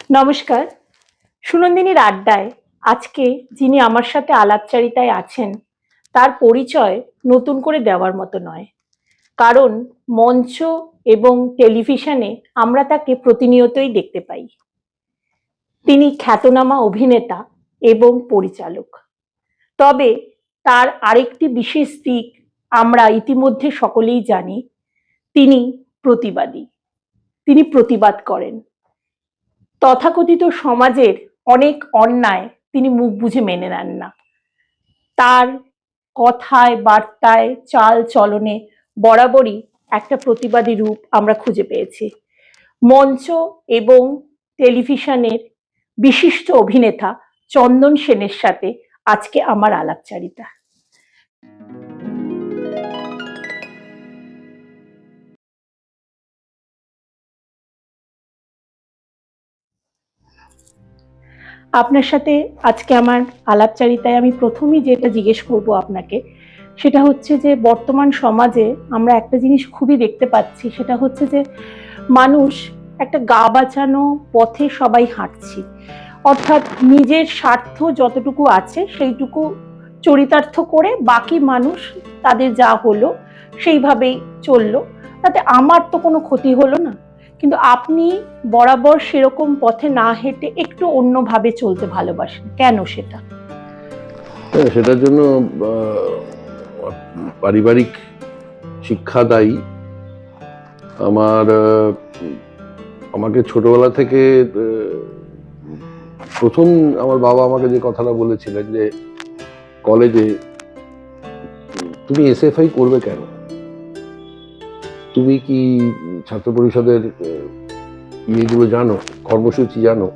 নমস্কার। সুনন্দিনীর আড্ডায় আজকে যিনি আমার সাথে আলাপচারিতায় আছেন তার পরিচয় নতুন করে দেওয়ার মতো নয়। কারণ মঞ্চ এবং টেলিভিশনে আমরা তাকে প্রতিনিয়তই দেখতে পাই। তিনি খ্যাতনামা অভিনেতা এবং পরিচালক। তবে তার আরেকটি বিশেষ দিক আমরা ইতিমধ্যে সকলেই জানি, তিনি প্রতিবাদী। তিনি প্রতিবাদ করেন। তথাকথিত সমাজের অনেক অন্যায় তিনি মুখ বুজে মেনে নেন না। তার কথায়, বার্তায়, চাল চলনে বরাবরই একটা প্রতিবাদী রূপ আমরা খুঁজে পেয়েছি। মঞ্চ এবং টেলিভিশনের বিশিষ্ট অভিনেতা চন্দন সেনের সাথে আজকে আমার আলাপচারিতা। আপনার সাথে আজকে আমার আলাপচারিতায় আমি প্রথমেই যেটা জিজ্ঞেস করব আপনাকে, সেটা হচ্ছে যে বর্তমান সমাজে আমরা একটা জিনিস খুবই দেখতে পাচ্ছি, সেটা হচ্ছে যে মানুষ একটা গা বাঁচানো পথে সবাই হাঁটছি। অর্থাৎ নিজের স্বার্থ যতটুকু আছে সেইটুকু চরিতার্থ করে বাকি মানুষ তাদের যা হলো সেইভাবেই চললো, তাতে আমার তো কোনো ক্ষতি হলো না। কিন্তু আপনি বরাবর সেরকম পথে না হেঁটে একটু অন্যভাবে চলতে ভালোবাসেন, কেন সেটা? সেটার জন্য পারিবারিক শিক্ষা দায়ী। আমাকে ছোটবেলা থেকে প্রথম আমার বাবা আমাকে যে কথাটা বলেছিলেন যে কলেজে তুমি এসএফআই করবে কেন, তুমি কি ছাত্র পরিষদের ইয়েগুলো জানো, কর্মসূচি জানো?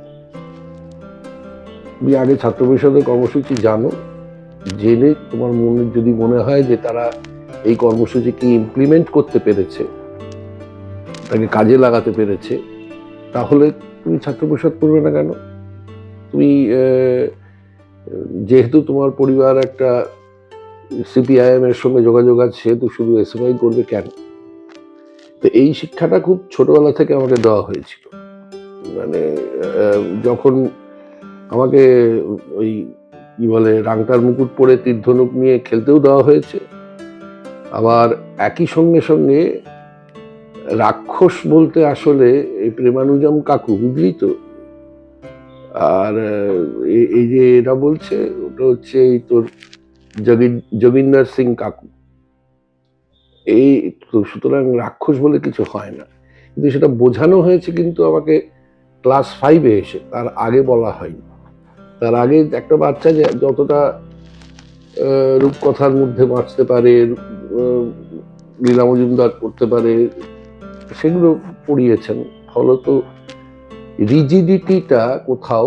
তুমি আগে ছাত্র পরিষদের কর্মসূচি জানো, জেনে তোমার মনে যদি মনে হয় যে তারা এই কর্মসূচিকে ইমপ্লিমেন্ট করতে পেরেছে, তাকে কাজে লাগাতে পেরেছে, তাহলে তুমি ছাত্র পরিষদ করবে না কেন? তুমি যেহেতু তোমার পরিবার একটা সিপিআইএম এর সঙ্গে যোগাযোগ আছে, সেহেতু শুধু এসএফআই করবে কেন? তো এই শিক্ষাটা খুব ছোটবেলা থেকে আমাকে দেওয়া হয়েছিল। মানে যখন আমাকে ওই কি বলে রাংটার মুকুট পরে তীর্ধনুক নিয়ে খেলতেও দেওয়া হয়েছে, আবার একই সঙ্গে সঙ্গে রাক্ষস বলতে আসলে এই প্রেমানুজম কাকু, বুঝলি তো? আর এই যে এরা বলছে ওটা হচ্ছে এই তোর যোগিন্দর সিং কাকু। এই তো, সুতরাং রাক্ষস বলে কিছু হয় না, কিন্তু সেটা বোঝানো হয়েছে কিন্তু আমাকে ক্লাস 5-এ এসে, তার আগে বলা হয়নি। তার আগে একটা বাচ্চা যে যতটা রূপকথার মধ্যে বাঁচতে পারে, লীলা মজুমদার করতে পারে, সেগুলো পড়িয়েছেন। ফলত রিজিডিটিটা কোথাও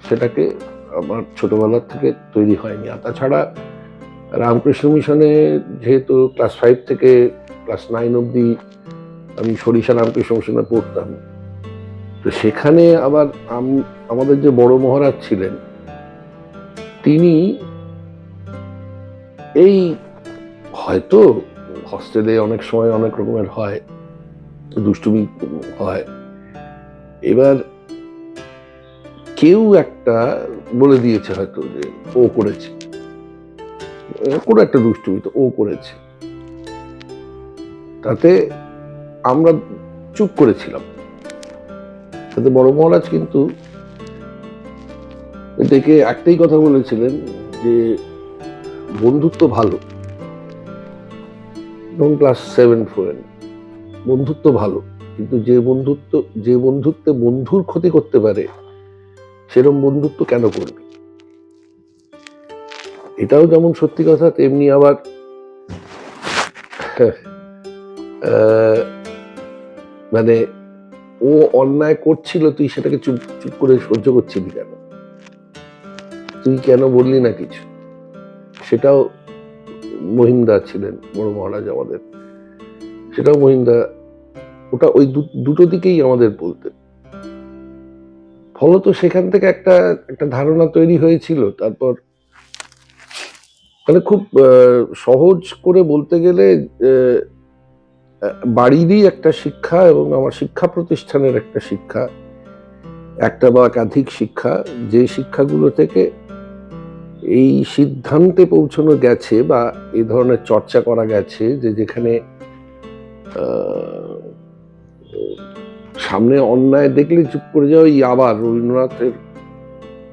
সেটাকে আমার ছোটবেলার থেকে তৈরি হয়নি। আর তাছাড়া রামকৃষ্ণ মিশনে যেহেতু ক্লাস 5 থেকে ক্লাস 9 অব্দি আমি সরিষা রামকৃষ্ণ মিশনে পড়তাম, তো সেখানে আবার আমাদের যে বড় মহারাজ ছিলেন, তিনি এই হয়তো হস্টেলে অনেক সময় অনেক রকমের হয়, দুষ্টুমি হয়, এবার কেউ একটা বলে দিয়েছে হয়তো যে ও করেছে, কোনো একটা দুষ্টুমি তো ও করেছে, তাতে আমরা চুপ করেছিলাম। তাতে বড় মহারাজ কিন্তু দেখে একটাই কথা বলেছিলেন যে বন্ধুত্ব ভালো, এবং ক্লাস 7-4 বন্ধুত্ব ভালো, কিন্তু যে বন্ধুত্বে বন্ধুর ক্ষতি করতে পারে সেরকম বন্ধুত্ব কেন করবি? এটাও যেমন সত্যি কথা, তেমনি আবার মানে ও অন্যায় করছিল, তুই সেটাকে চুপ চুপ করে সহ্য করছিলি কেন? তুই কেন বললি না কিছু? সেটাও মহিমদা ছিলেন বড় মহারাজ আমাদের, সেটাও মহিমদা, ওটা ওই দুটো দিকেই আমাদের বলতেন। ফলত সেখান থেকে একটা ধারণা তৈরি হয়েছিল। তারপর মানে খুব সহজ করে বলতে গেলে বাড়িরই একটা শিক্ষা এবং আমার শিক্ষা প্রতিষ্ঠানের একটা শিক্ষা, একটা বা একাধিক শিক্ষা, যে শিক্ষাগুলো থেকে এই সিদ্ধান্তে পৌঁছানো গেছে বা এই ধরনের চর্চা করা গেছে যে যেখানে সামনে অন্যায় দেখলে চুপ করে যাওয়া, আবার রবীন্দ্রনাথের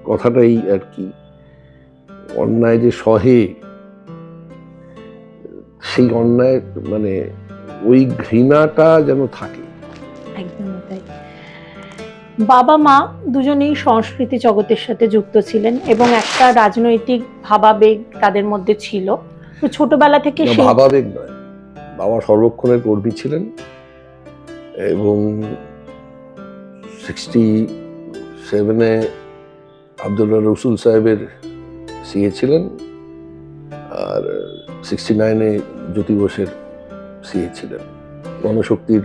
কথাটাই আর কি, অন্যায় যে সহে, সেই অন্যায় মানে ওই ঘৃণাটা যেন থাকে। একদম তাই। বাবা মা দুজনেই সংস্কৃতি জগতের সাথে যুক্ত ছিলেন এবং একটা রাজনৈতিক ভাবাবেগ তাদের মধ্যে ছিল। তো ছোটবেলা থেকে ভাবাবেগ নয়, বাবা সর্বক্ষণের কর্মী ছিলেন এবং 67-এ আব্দুল্লাহ রসুল সাহেবের সিএ ছিলেন, আর 69-এ জ্যোতি বোসের সিএ ছিলেন। গণশক্তির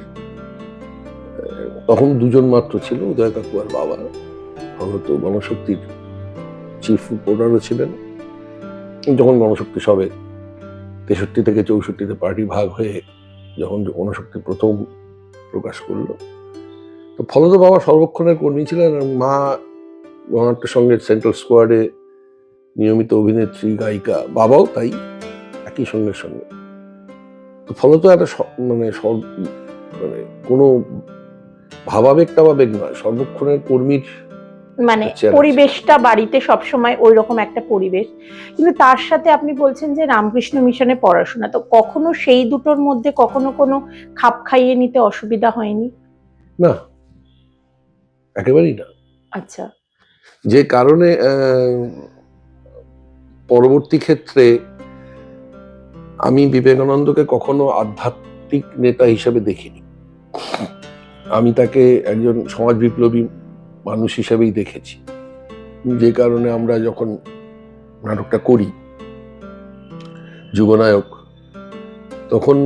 তখন দুজন মাত্র ছিল, উদয় কাকু আর বাবা। হয়তো গণশক্তির চিফ রিপোর্টারও ছিলেন। যখন গণশক্তি সবে 63 থেকে 64-তে পার্টি ভাগ হয়ে যখন গণশক্তি প্রথম প্রকাশ করলো, তো ফলত বাবা সর্বক্ষণের কর্মী ছিলেন। আর মা গণনাট্য সঙ্গের সেন্ট্রাল স্কোয়াডে নিয়মিত অভিনেত্রী, গায়িকা। বাবাও তাই, একই সঙ্গে সঙ্গে। তো ফলত একটা মানে কোনো ভাবাবেগ টাবাবেগ নয়, সর্বক্ষণের কর্মীর মানে পরিবেশটা বাড়িতে সবসময় ওই রকম একটা পরিবেশ। কিন্তু তার সাথে আপনি বলছেন যে রামকৃষ্ণ মিশনে পড়াশোনা, তো কখনো সেই দুটোর মধ্যে কখনো কোনো খাপ খাইয়ে নিতে অসুবিধা হয়নি? না, একেবারেই না। আচ্ছা। যে কারণে পরবর্তী ক্ষেত্রে আমি বিবেকানন্দকে কখনো আধ্যাত্মিক নেতা হিসেবে দেখিনি। আমি তাকে একজন সমাজ বিপ্লবী মানুষ হিসেবেই দেখেছি। যে কারণে আমরা যখন নাটকটা করি যুবনায়ক, তখন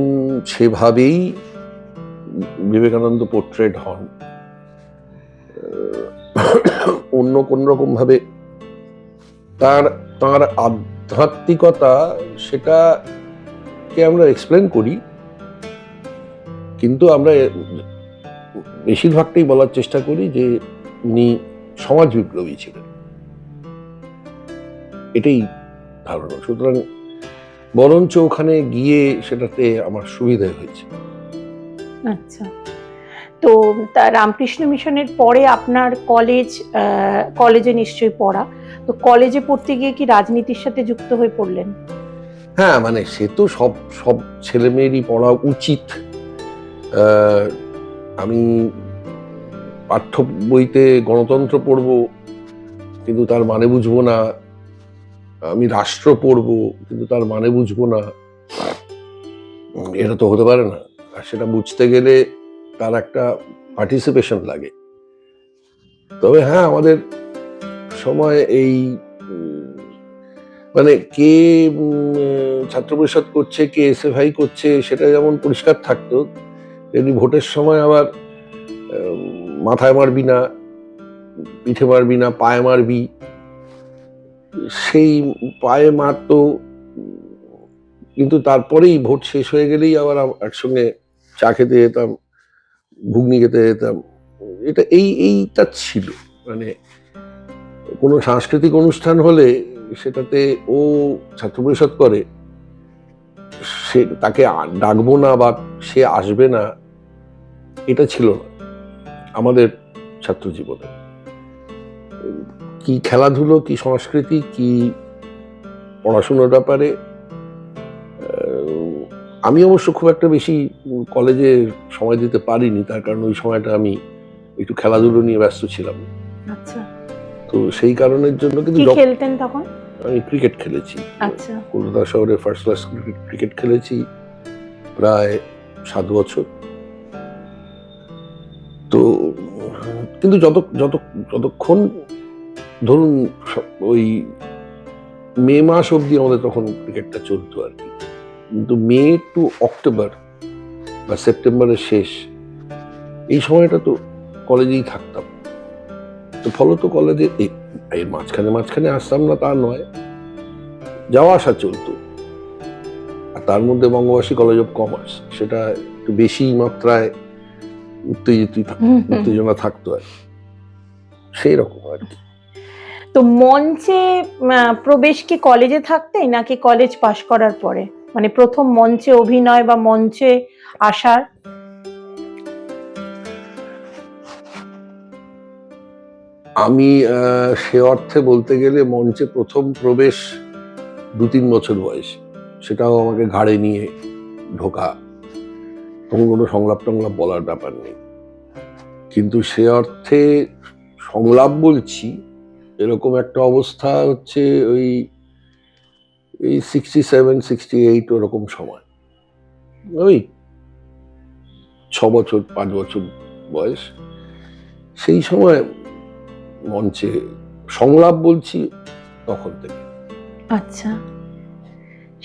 সেভাবেই বিবেকানন্দ পোর্ট্রেট হন। অন্য কোন রকম ভাবে তার আধ্যাত্মিকতা, সেটাকে আমরা এক্সপ্লেন করি, কিন্তু আমরা বেশিরভাগটাই বলার চেষ্টা করি যে উনি সমাজ বিপ্লবী ছিলেন, এটাই ধারণা। সুতরাং বরঞ্চ ওখানে গিয়ে সেটাতে আমার সুবিধা হয়েছে। আচ্ছা। তো রামকৃষ্ণ মিশনের পরে আপনার কলেজে নিশ্চয়ই পড়া, তো কলেজে পড়তে গিয়ে কি রাজনীতির সাথে যুক্ত হয়ে পড়লেন? হ্যাঁ, মানে সে তো সব ছেলে মেয়েরই পড়া উচিত। আমি পাঠ্য বইতে গণতন্ত্র পড়ব কিন্তু তার মানে বুঝবো না, আমি রাষ্ট্র পড়ব কিন্তু তার মানে বুঝবো না, এটা তো হতে পারে না। আর সেটা বুঝতে গেলে তার একটা পার্টিসিপেশন লাগে। তবে হ্যাঁ, আমাদের সময় এই মানে কে ছাত্র পরিষদ করছে, কে এসএফআই করছে, সেটা যেমন পরিষ্কার থাকতো, তেমনি ভোটের সময় আবার মাথায় মারবি না, পিঠে মারবি না, পায়ে মারবি। সেই পায়ে মারতো, কিন্তু তারপরেই ভোট শেষ হয়ে গেলেই আবার একসঙ্গে চা খেতে যেতাম, ঘুগনি খেতে যেতাম। এইটা ছিল। মানে কোনো সাংস্কৃতিক অনুষ্ঠান হলে সেটাতে ও ছাত্র পরিষদ করে, সে তাকে ডাকবো না বা সে আসবে না, এটা ছিল না আমাদের ছাত্র জীবনে। কি খেলাধুলো, কি সংস্কৃতি, কি পড়াশোনার ব্যাপারে। আমি অবশ্য খুব একটা বেশি কলেজে সময় দিতে পারিনি, তার কারণ ওই সময়টা আমি একটু খেলাধুলো নিয়ে ব্যস্ত ছিলাম। আচ্ছা। তো সেই কারণের জন্য। কিন্তু কি খেলতেন তখন? আমি ক্রিকেট খেলেছি। আচ্ছা। কলকাতা শহরে ফার্স্ট ক্লাস ক্রিকেট খেলেছি প্রায় 7 বছর। তো কিন্তু যতক্ষণ ধরুন ওই মে মাস অব্দি আমাদের তখন ক্রিকেটটা চলতো আর কি, কিন্তু মে টু অক্টোবর বা সেপ্টেম্বরের শেষ, এই সময়টা তো কলেজেই থাকতাম। তো ফলত কলেজে এর মাঝখানে আসতাম না তা নয়, যাওয়া আসা চলতো। আর তার মধ্যে বঙ্গবাসী কলেজ অফ কমার্স, সেটা একটু বেশি মাত্রায় উত্তেজনা থাকতো আর। সেই রকম আর কি। তো মঞ্চে প্রবেশ কি কলেজে থাকতে নাকি কলেজ পাশ করার পরে, মানে প্রথম মঞ্চে অভিনয় বা মঞ্চে আসার? আমি সে অর্থে বলতে গেলে মঞ্চে প্রথম প্রবেশ 2-3 বছর বয়সে, সেটাও আমাকে ঘাড়ে নিয়ে ঢোকা, তখন কোনো সংলাপ টংলাপ বলার ব্যাপার নেই। কিন্তু সে অর্থে সংলাপ বলছি এরকম একটা অবস্থা হচ্ছে ওই 67-68 ওরকম সময়, ওই 6 বছর 5 বছর বয়স, সেই সময় মঞ্চে সংলাপ বলছি তখন থেকে। আচ্ছা,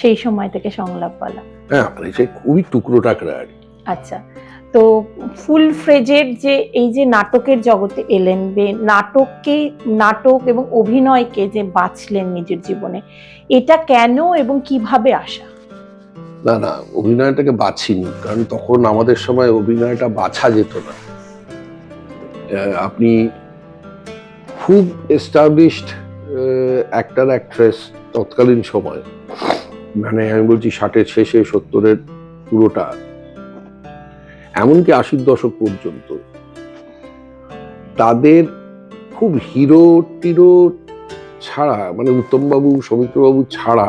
সেই সময় থেকে সংলাপ বলা। হ্যাঁ, মানে সে খুবই টুকরো টাকরা আর কি। আচ্ছা, তো ফুল ফ্রেজেড যে এই যে নাটকের জগতে এলেন, নাটক এবং অভিনয়কে যে বাছলেন নিজের জীবনে, এটা কেন এবং কিভাবে আসা? না না, অভিনয়টাকে বাছিনি, কারণ তখন আমাদের সময় অভিনয়টা বাছা যেত না। আপনি খুব এস্টাবলিশড অ্যাক্টর অ্যাক্ট্রেস তৎকালীন সময়, মানে আমি বলছি 60-এর শেষে 70-এর পুরোটা, এমনকি 80-র দশক পর্যন্ত, তাদের খুব হিরো টিরো ছাড়া, মানে উত্তমবাবু সৌমিত্রবাবু ছাড়া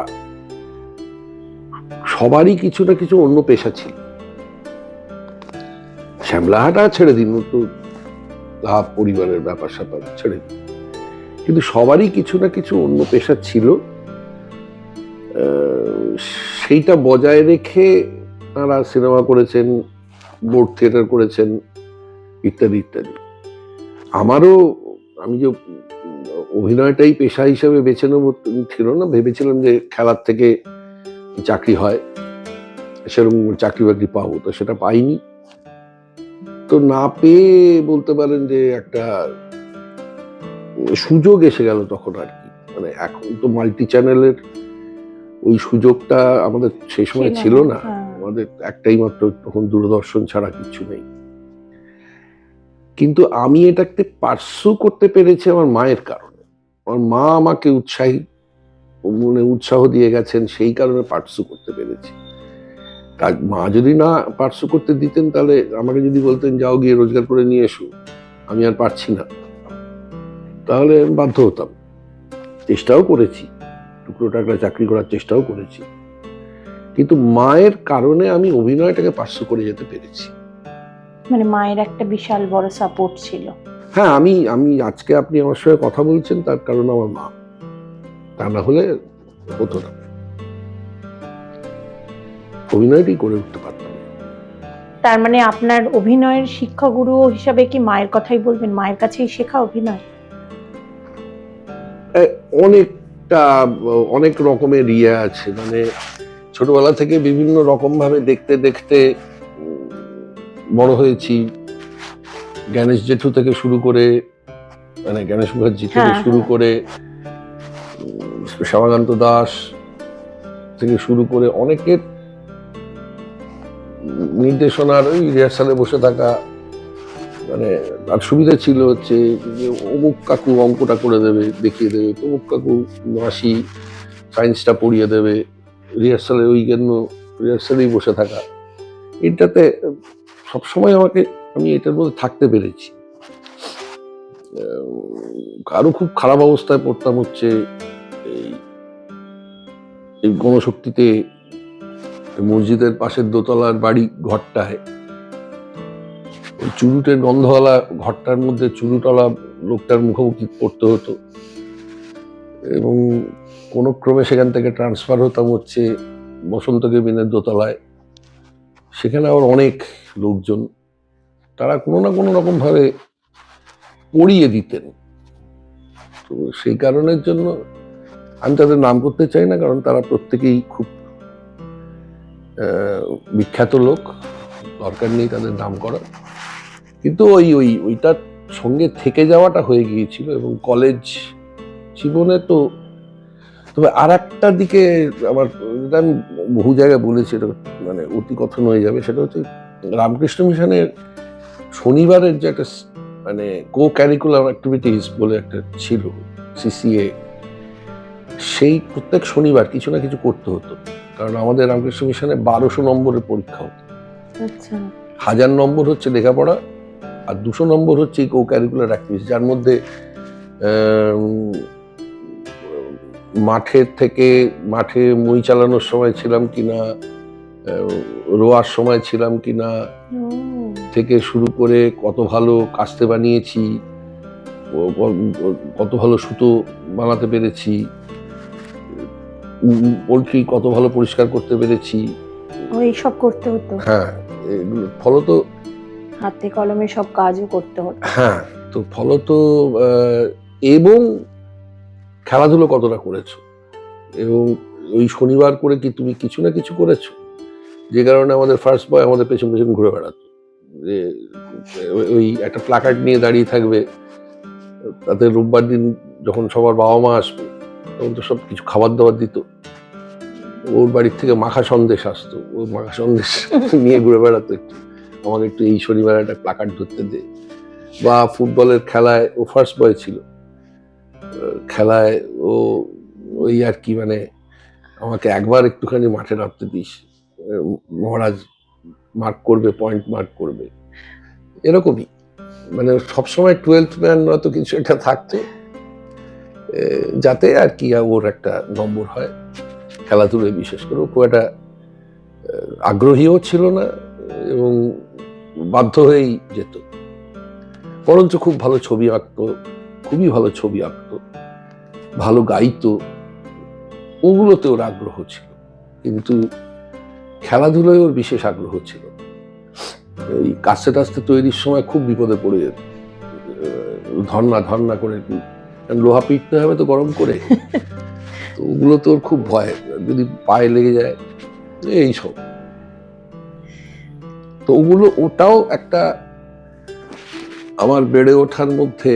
সবারই কিছু না কিছু অন্য পেশা ছিল। শ্যামলাহাটা ছেড়ে দিন, তো পরিবারের ব্যাপার স্যাপার ছেড়ে দিন, কিন্তু সবারই কিছু না কিছু অন্য পেশা ছিল। সেইটা বজায় রেখে তারা সিনেমা করেছেন, বোর্ড থিয়েটার করেছেন, ইত্যাদি ইত্যাদি। আমারও, আমি যে অভিনয়টাই পেশা হিসেবে বেছে নেব ছিল না, ভেবেছিলাম যে খেলার থেকে চাকরি হয়, সেরকম চাকরি বাকরি পাবো, তো সেটা পাইনি। তো না পেয়ে বলতে পারেন যে একটা সুযোগ এসে গেল তখন আর কি। মানে এখন তো মাল্টি চ্যানেলের ওই সুযোগটা আমাদের সেই সময় ছিল না। আমাদের একটাই মাত্র তখন দূরদর্শন ছাড়া কিছু নেই। কিন্তু আমি এটাকে পার্সু করতে পেরেছি আমার মায়ের কারণে। আমার মা আমাকে উৎসাহ দিয়ে গেছেন, সেই কারণে পার্সু করতে পেরেছি। তার মা যদি না পার্সু করতে দিতেন, তাহলে আমাকে যদি বলতেন যাও গিয়ে রোজগার করে নিয়ে এসো, আমি আর পারছি না, তাহলে বাধ্য হতাম। চেষ্টাও করেছি, টুকরো টাকরা চাকরি করার চেষ্টাও করেছি, কিন্তু মায়ের কারণে আমি অভিনয়টাকে পার্সু করে যেতে পেরেছি। মানে মায়ের একটা বিশাল বড় সাপোর্ট ছিল। হ্যাঁ, আমি আজকে আপনি আমার সঙ্গে কথা বলছেন তার কারণ আমার মা, তা না হলে হতো না, অভিনয়টাই করে উঠতে পারতাম। তার মানে আপনার অভিনয়ের শিক্ষাগুরু হিসাবে কি মায়ের কথাই বলবেন? মায়ের কাছেই শেখা অভিনয়? অনেক রকমের ইয়ে আছে, মানে ছোটবেলা থেকে বিভিন্ন রকম ভাবে দেখতে দেখতে বড় হয়েছি। গণেশ জেঠু থেকে শুরু করে, মানে গণেশ মুখার্জি থেকে শুরু করে, শ্যামাকান্ত দাস থেকে শুরু করে অনেকের নির্দেশনার ওই রিহার্সালে বসে থাকা। মানে তার সুবিধা ছিল হচ্ছে যে অমুক কাকু অঙ্কটা করে দেবে, দেখিয়ে দেবে, অমুক কাকু মাসি সায়েন্সটা পড়িয়ে দেবে, রিহার্সালে ওই জন্য রিহার্সালেই বসে থাকা। এটাতে সবসময় আমি এটার মধ্যে থাকতে পেরেছি। আরো খুব খারাপ অবস্থায় পড়তাম হচ্ছে এই গণশক্তিতে, মসজিদের পাশের দোতলার বাড়ি ঘরটায়, ওই চুরুটের গন্ধওয়ালা ঘরটার মধ্যে চুরুটওয়ালা লোকটার মুখোমুখি পড়তে হতো, এবং কোনো ক্রমে সেখান থেকে ট্রান্সফার হতাম হচ্ছে বসন্ত কেবিনের দোতলায়। সেখানে আবার অনেক লোকজন, তারা কোনো না কোনো রকম ভাবে পড়িয়ে দিতেন। তো সেই কারণের জন্য আমি তাদের নাম করতে চাই না, কারণ তারা প্রত্যেকেই খুব বিখ্যাত লোক, দরকার নেই তাদের নাম করার। কিন্তু ওইটার সঙ্গে থেকে যাওয়াটা হয়ে গিয়েছিল। এবং কলেজ জীবনে তো, তবে আর একটা দিকে আমার, যেটা আমি বহু জায়গায় বলেছি, এটা মানে অতি কথন হয়ে যাবে, সেটা হচ্ছে রামকৃষ্ণ মিশনের শনিবারের যে একটা মানে কো ক্যারিকুলাম অ্যাক্টিভিটিস বলে একটা ছিল, সিসিএ, সেই প্রত্যেক শনিবার কিছু না কিছু করতে হতো। কারণ আমাদের রামকৃষ্ণ মিশনে 1200 নম্বরের পরীক্ষা হতো। আচ্ছা। 1000 নম্বর হচ্ছে লেখাপড়া, আর 200 নম্বর হচ্ছে কো ক্যারিকুলার অ্যাক্টিভিটিস, যার মধ্যে মাঠে মই চালানোর সময় ছিলাম কিনা, রোয়ার সময় ছিলাম কিনা থেকে শুরু করে কত ভালো কাস্তে বানিয়েছি, কত ভালো সুতো বানাতে পেরেছি, পোলট্রি কত ভালো পরিষ্কার করতে পেরেছি, এইসব করতে হতো। হ্যাঁ, এগুলো ফলত হাতে কলমে সব কাজও করতে হতো। হ্যাঁ, তো ফলত এবং খেলাধুলো কতটা করেছো, এবং ওই শনিবার করে কি তুমি কিছু না কিছু করেছো, যে কারণে আমাদের ফার্স্ট বয় আমাদের পেছন পেছন ঘুরে বেড়াতো, যে ওই একটা প্ল্যাকার্ড নিয়ে দাঁড়িয়ে থাকবে, তাতে রোববার দিন যখন সবার বাবা মা আসবে তখন তো সব কিছু খাবার দাবার দিত, ওর বাড়ির থেকে মাখা সন্দেশ আসতো, ওর মাখা সন্দেশ নিয়ে ঘুরে বেড়াতো, একটু আমাকে একটু এই শনিবার একটা প্ল্যাকার্ড ধরতে দে। বা ফুটবলের খেলায় ও ফার্স্ট বয় ছিল, খেলায় ও ওই আর কি, মানে আমাকে একবার একটুখানি মাঠে নামতে দিস, মহারাজ মার্ক করবে, পয়েন্ট মার্ক করবে, এরকমই। মানে সবসময় 12th ম্যান নয়তো কিছু একটা থাকতো, যাতে আর কি ওর একটা নম্বর হয় খেলাধুলায়। বিশেষ করে খুব একটা আগ্রহীও ছিল না এবং বাধ্য হয়েই যেত। বরঞ্চ খুব ভালো ছবি আঁকতো, খুবই ভালো ছবি আঁকতো, ভালো গাইতো, ওগুলোতে ওর আগ্রহ ছিল, কিন্তু খেলাধুলায় ওর বিশেষ আগ্রহ ছিল। এই কাস্তে টাস্তে তৈরির সময় খুব বিপদে পড়ে যেত, ধর্না করে, লোহা পিটতে হবে তো গরম করে, তো ওগুলো তো ওর খুব ভয়, যদি পায়ে লেগে যায় এইসব। তো ওটাও একটা আমার বেড়ে ওঠার মধ্যে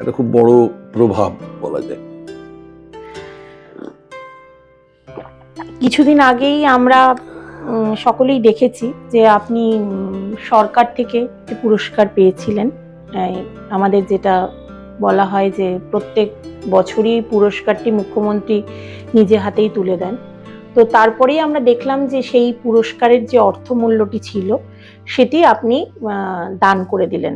একটা খুব বড় প্রভাব বলা যায়। কিছুদিন আগেই আমরা সকলেই দেখেছি যে আপনি সরকার থেকে একটি পুরস্কার পেয়েছিলেন। আমাদের যেটা বলা হয় যে প্রত্যেক বছরই পুরস্কারটি মুখ্যমন্ত্রী নিজে হাতেই তুলে দেন। তো তারপরেই আমরা দেখলাম যে সেই পুরস্কারের যে অর্থমূল্যটি ছিল সেটি আপনি দান করে দিলেন।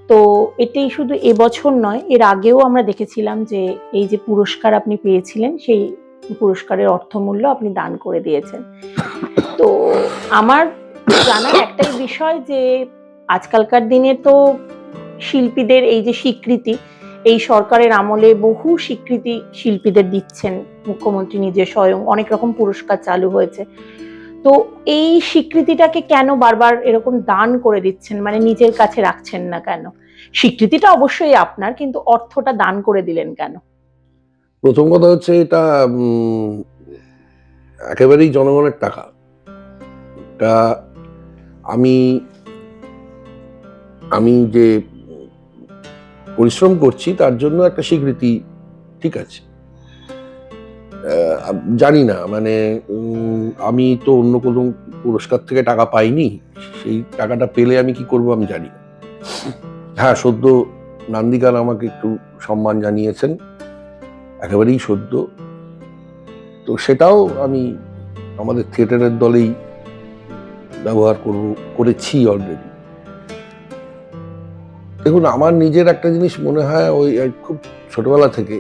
তো এটাই শুধু এবছর নয়, এর আগেও আমরা দেখেছিলাম যে এই যে পুরস্কার আপনি পেয়েছিলেন সেই পুরস্কারের অর্থমূল্য আপনি দান করে দিয়েছেন। তো আমার জানার একটাই বিষয় যে আজকালকার দিনে তো শিল্পীদের এই যে স্বীকৃতি, এই সরকারের আমলে বহু স্বীকৃতি শিল্পীদের দিচ্ছেন মুখ্যমন্ত্রী নিজে স্বয়ং, অনেক রকম পুরস্কার চালু হয়েছে। তো এই স্বীকৃতিটাকে কেন বারবার এরকম দান করে দিচ্ছেন, মানে নিজের কাছে রাখছেন না কেন? স্বীকৃতিটা অবশ্যই আপনার, কিন্তু অর্থটা দান করে দিলেন কেন? প্রথম কথা হচ্ছে এটা একেবারেই জনগণের টাকা। এটা আমি যে পরিশ্রম করছি তার জন্য একটা স্বীকৃতি, ঠিক আছে। জানি না, মানে আমি তো অন্য কোনো পুরস্কার থেকে টাকা পাইনি, সেই টাকাটা পেলে আমি কি করব আমি জানি না। হ্যাঁ, সদ্য নান্দিগান আমাকে একটু সম্মান জানিয়েছেন, একেবারেই সদ্য। তো সেটাও আমি আমাদের থিয়েটারের দলেই ব্যবহার করেছি অলরেডি। দেখুন, আমার নিজের একটা জিনিস মনে হয়, ওই খুব ছোটবেলা থেকে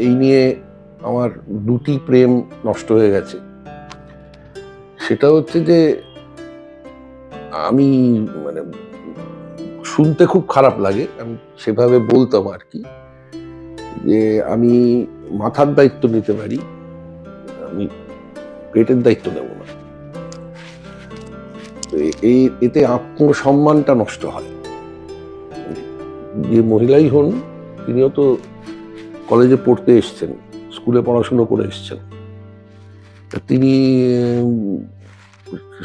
এই নিয়ে আমার দুটি প্রেম নষ্ট হয়ে গেছে। সেটা হচ্ছে যে আমি, মানে শুনতে খুব খারাপ লাগে, আমি সেভাবে বলতাম আর কি, যে আমি মাথার দায়িত্ব নিতে পারি, আমি পেটের দায়িত্ব নেব না। এতে আত্মসম্মানটা নষ্ট হয়। যে মহিলাই হন, তিনিও তো কলেজে পড়তে এসছেন, স্কুলে পড়াশুনো করে এসছেন, তিনি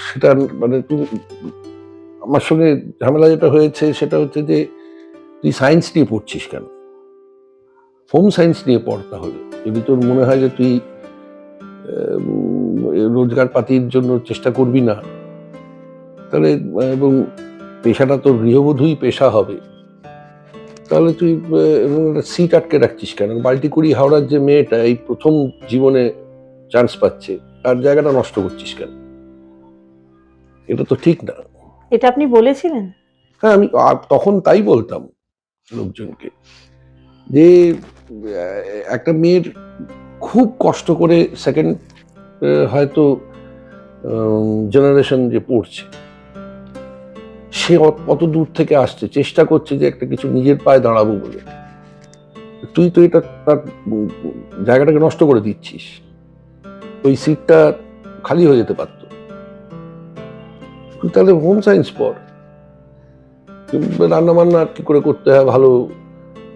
সেটা, মানে তুমি, আমার সঙ্গে ঝামেলা যেটা হয়েছে সেটা হচ্ছে যে তুই সায়েন্স নিয়ে পড়ছিস কেন? হোম সায়েন্স নিয়ে পড়। তাহলে যদি তোর মনে হয় যে তুই রোজগার পাতির জন্য চেষ্টা করবি না, তাহলে, এবং পেশাটা তোর গৃহবধূই পেশা হবে, তাহলে তুই সিট আটকে রাখছিস কেন? বাল্টি কুড়ি হাওড়ার যে মেয়েটা এই প্রথম জীবনে চান্স পাচ্ছে, তার জায়গাটা নষ্ট করছিস কেন? এটা তো ঠিক না। এটা আপনি বলেছিলেন? হ্যাঁ, আমি তখন তাই বলতাম লোকজনকে যে একটা মেয়ের খুব কষ্ট করে সেকেন্ড হয়তো জেনারেশন যে পড়ছে, সে অত দূর থেকে আসছে, চেষ্টা করছে যে একটা কিছু নিজের পায়ে দাঁড়াবো বলে, তুই তো এটা তার জায়গাটাকে নষ্ট করে দিচ্ছিস। ওই সিটটা খালি হয়ে যেতে পারতো। তুই তাহলে হোম সায়েন্স পড়, রান্না বান্না কি করে করতে হয় ভালো,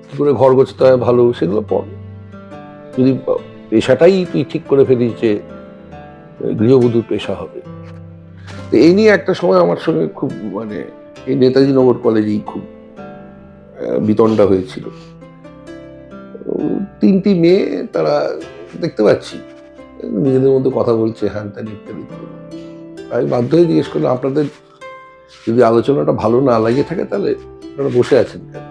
কি করে ঘর গোছাতে হয় ভালো, সেগুলো পড়। যদি পেশাটাই তুই ঠিক করে ফেলিস যে গৃহবধূর পেশা হবে। তো এই নিয়ে একটা সময় আমার সঙ্গে খুব মানে এই নেতাজি নগর কলেজেই খুব বিতণ্ডা হয়েছিল। তিনটি মেয়ে, তারা দেখতে পাচ্ছি নিজেদের মধ্যে কথা বলছে, হ্যান ত্যান ইত্যাদি। আমি বাধ্য হয়ে জিজ্ঞেস করলাম, আপনাদের যদি আলোচনাটা ভালো না লাগে থাকে তাহলে আপনারা বসে আছেন কেন?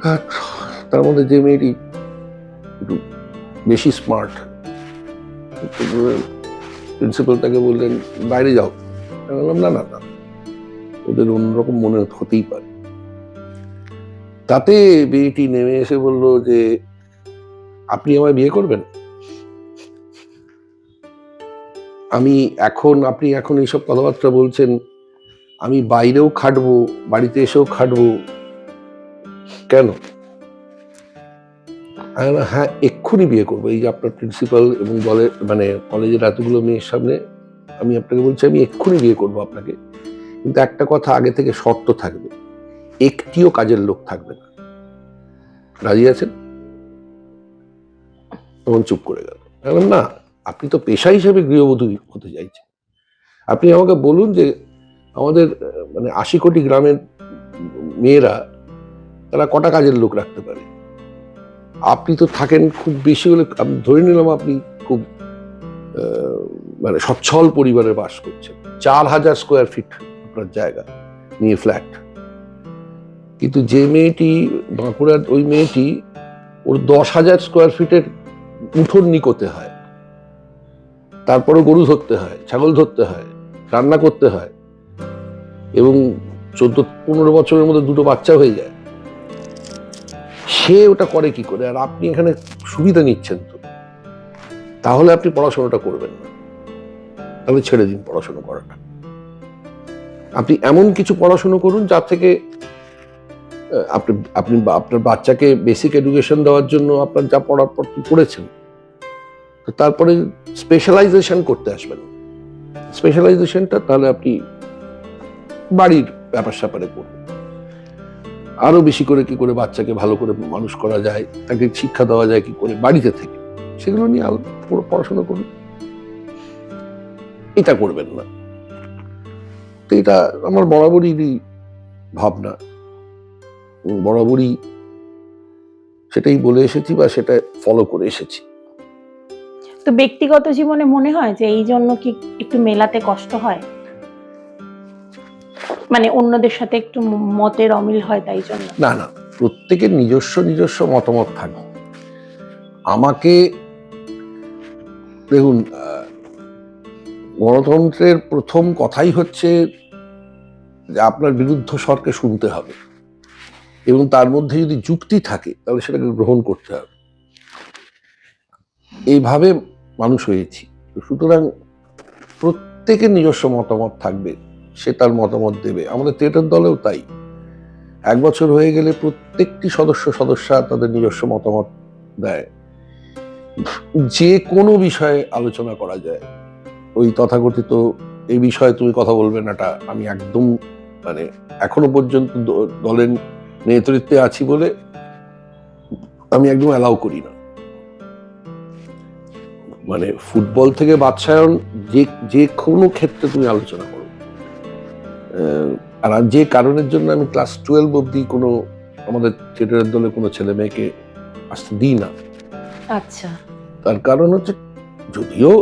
আর তার মধ্যে যে মেয়েটি একটু বেশি স্মার্ট, প্রিন্সিপাল তাকে বললেন বাইরে যাও। আমি বললাম না না না, ওদের অন্যরকম মনে হতেই পারে। তাতে মেয়েটি নেমে এসে বলল যে আপনি আমায় বিয়ে করবেন? আপনি এখন এইসব কথাবার্তা বলছেন, আমি বাইরেও খাটবো, বাড়িতে এসেও খাটবো, কেন? হ্যাঁ, এক্ষুনি বিয়ে করবো। এই যে আপনার প্রিন্সিপাল এবং দলের মানে কলেজের এতগুলো মেয়ের সামনে আমি আপনাকে বলছি, আমি এক্ষুনি বিয়ে করবো আপনাকে, কিন্তু একটা কথা আগে থেকে শর্ত থাকবে, একটিও কাজের লোক থাকবে না। রাজি আছেন? তখন চুপ করে গেল। না, আপনি তো পেশা হিসেবে গৃহবধূ হতে চাইছেন, আপনি আমাকে বলুন যে আমাদের মানে ৮০ কোটি গ্রামের মেয়েরা তারা কটা কাজের লোক রাখতে পারে? আপনি তো থাকেন খুব বেশি হলে, আমি ধরে নিলাম আপনি খুব মানে সচ্ছল পরিবারে বাস করছেন, ৪,০০০ স্কোয়ার ফিট আপনার জায়গা নিয়ে ফ্ল্যাট। কিন্তু যে মেয়েটি বাঁকুড়ার, ওই মেয়েটি ওর ১০,০০০ স্কোয়ার ফিটের উঠোন নিকোতে হয়, তারপরে গরু ধরতে হয়, ছাগল ধরতে হয়, রান্না করতে হয়, এবং ১৪-১৫ বছরের মধ্যে ২টো বাচ্চা হয়ে যায়। সে ওটা করে কি করে? আর আপনি এখানে সুবিধা নিচ্ছেন তো, তাহলে আপনি পড়াশোনাটা করবেন না, তাহলে ছেড়ে দিন পড়াশোনা করাটা। আপনি এমন কিছু পড়াশোনা করুন যার থেকে আপনি আপনার বাচ্চাকে বেসিক এডুকেশন দেওয়ার জন্য আপনার যা পড়ার পর করেছেন, তারপরে স্পেশালাইজেশন করতে আসবেন। স্পেশালাইজেশনটা তাহলে আপনি বাড়ির ব্যাপার স্যাপারে করুন, আরো বেশি করে কি করে বাচ্চাকে ভালো করে মানুষ করা যায়, তাকে শিক্ষা দেওয়া যায় কি করে বাড়িতে থেকে, সেগুলো নিয়ে পড়াশোনা করুন। এটা করবেন না। তো এটা আমার বরাবরই ভাবনা, বরাবরই সেটাই বলে এসেছি বা সেটা ফলো করে এসেছি। তো ব্যক্তিগত জীবনে মনে হয় যে এই জন্য কি একটু মেলাতে কষ্ট হয়, মানে অন্যদের সাথে একটু মতের অমিল হয় তাই জন্য? না না, প্রত্যেকের নিজস্ব মতামত থাকে। আমাকে দেখুন, গণতন্ত্রের প্রথম কথাই হচ্ছে যে আপনার বিরুদ্ধ স্বরকে শুনতে হবে, এবং তার মধ্যে যদি যুক্তি থাকে তাহলে সেটাকে গ্রহণ করতে হবে। এইভাবে মানুষ হয়েছি। সুতরাং প্রত্যেকের নিজস্ব মতামত থাকবে, সে তার মতামত দেবে। আমাদের থিয়েটার দলেও তাই, ১ বছর হয়ে গেলে প্রত্যেকটি সদস্যা তাদের নিজস্ব মতামত দেয়। যে কোনো বিষয়ে আলোচনা করা যায়। ওই তথাকথিত এই বিষয়ে তুমি কথা বলবে না, আমি একদম মানে এখনো পর্যন্ত দলের নেতৃত্বে আছি বলে আমি একদম অ্যালাউ করি না। মানে ফুটবল থেকে বাদশায়ন, যে কোনো ক্ষেত্রে তুমি আলোচনা করো। আর যে কারণের জন্য আমি ক্লাস 12 অব্দি কোনো আমাদের থিয়েটারের দলে কোনো ছেলে মেয়েকে আসতে দিই না। আচ্ছা। তার কারণ হচ্ছে, যদিও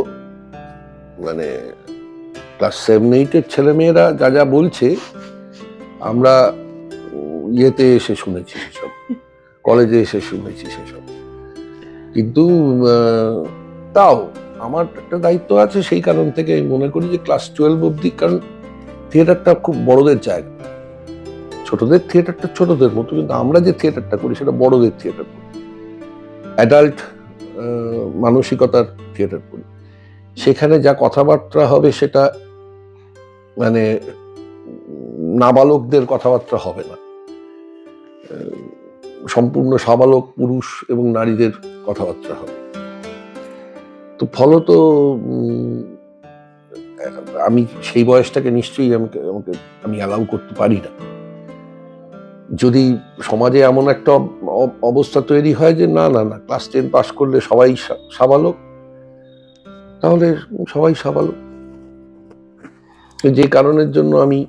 মানে ক্লাস 7-8-এর ছেলেমেয়েরা যা যা বলছে আমরা ইয়েতে এসে শুনেছি সেসব, কলেজে এসে শুনেছি সেসব। কিন্তু তাও আমার একটা দায়িত্ব আছে, সেই কারণ থেকে আমি মনে করি যে ক্লাস 12 অবধি, কারণ থিয়েটারটা খুব বড়দের জায়গা। ছোটদের থিয়েটারটা ছোটদের মতো, কিন্তু আমরা যে থিয়েটারটা করি সেটা বড়দের থিয়েটার করি, অ্যাডাল্ট মানসিকতার থিয়েটার করি। সেখানে যা কথাবার্তা হবে সেটা মানে নাবালকদের কথাবার্তা হবে না, সম্পূর্ণ সাবালক পুরুষ এবং নারীদের কথাবার্তা হবে। তো ফলত আমি সেই বয়সটাকে নিশ্চয়ই আমি অ্যালাউ করতে পারি না। যদি সমাজে এমন একটা অবস্থা তৈরি হয় যে না না না ক্লাস 10 পাশ করলে সবাই সাবালক, তাহলে সবাই সাবালক। যে কারণের জন্য আমি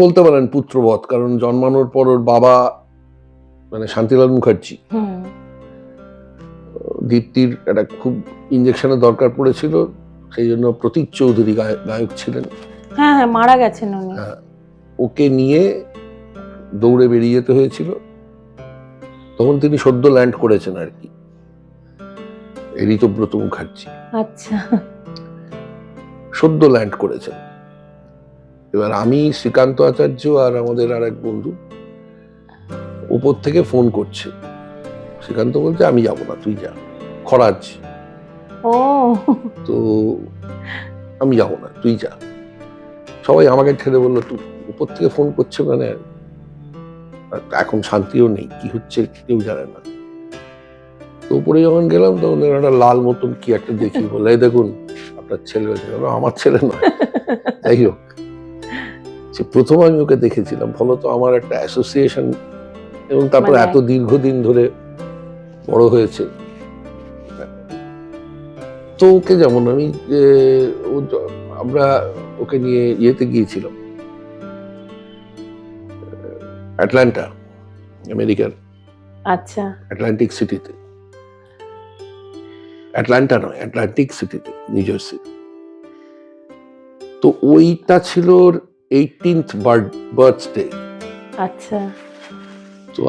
বলতে পারেন পুত্রবৎ, কারণ জন্মানোর পর ওর বাবা মানে শান্তিলাল মুখার্জি, দীপ্তির একটা খুব ইঞ্জেকশনের দরকার পড়েছিল, সেই জন্য প্রতীক চৌধুরী গায়ক ছিলেন, হ্যাঁ হ্যাঁ মারা গেছেন উনি। ওকে নিয়ে দৌড়ে বেরিয়ে যেতে হয়েছিল। তখন তিনি সদ্য ল্যান্ড করেছেন আর কি, ঋতব্রত মুখার্জি। আচ্ছা, সদ্য ল্যান্ড করেছেন। এবার আমি, শ্রীকান্ত আচার্য আর আমাদের আর এক বন্ধু উপর থেকে ফোন করছে। শ্রীকান্ত বলছে আমি যাবো না, তুই যা, খরাজ। ও তো আমি যাবো না, তুই যা। সবাই আমাকে ঠেলে বললো তুই উপর থেকে ফোন করছে, মানে এখন শান্তিও নেই, কি হচ্ছে কেউ জানে না। তো উপরে যখন গেলাম তখন একটা লাল মতন কি একটা দেখি, বলে এই দেখুন আপনার ছেলে হয়েছে। আমার ছেলে নয়, যাই হোক। প্রথম আমি ওকে দেখেছিলাম, ফলত আমার একটা অ্যাসোসিয়েশন, এবং তারপর এত দীর্ঘদিন ধরে বড় হয়েছে। তো ওকে যেমন আমি আমরা ওকে নিয়ে ইয়েতে গিয়েছিলাম, অ্যাটলান্টা, আমেরিকার। আচ্ছা, অ্যাটলান্টিক সিটিতে, অ্যাটলান্টা নয়, অ্যাটলান্টিক সিটিতে, নিউ জার্সি। তো ওইটা ছিল 18th বার্থডে। আচ্ছা, তো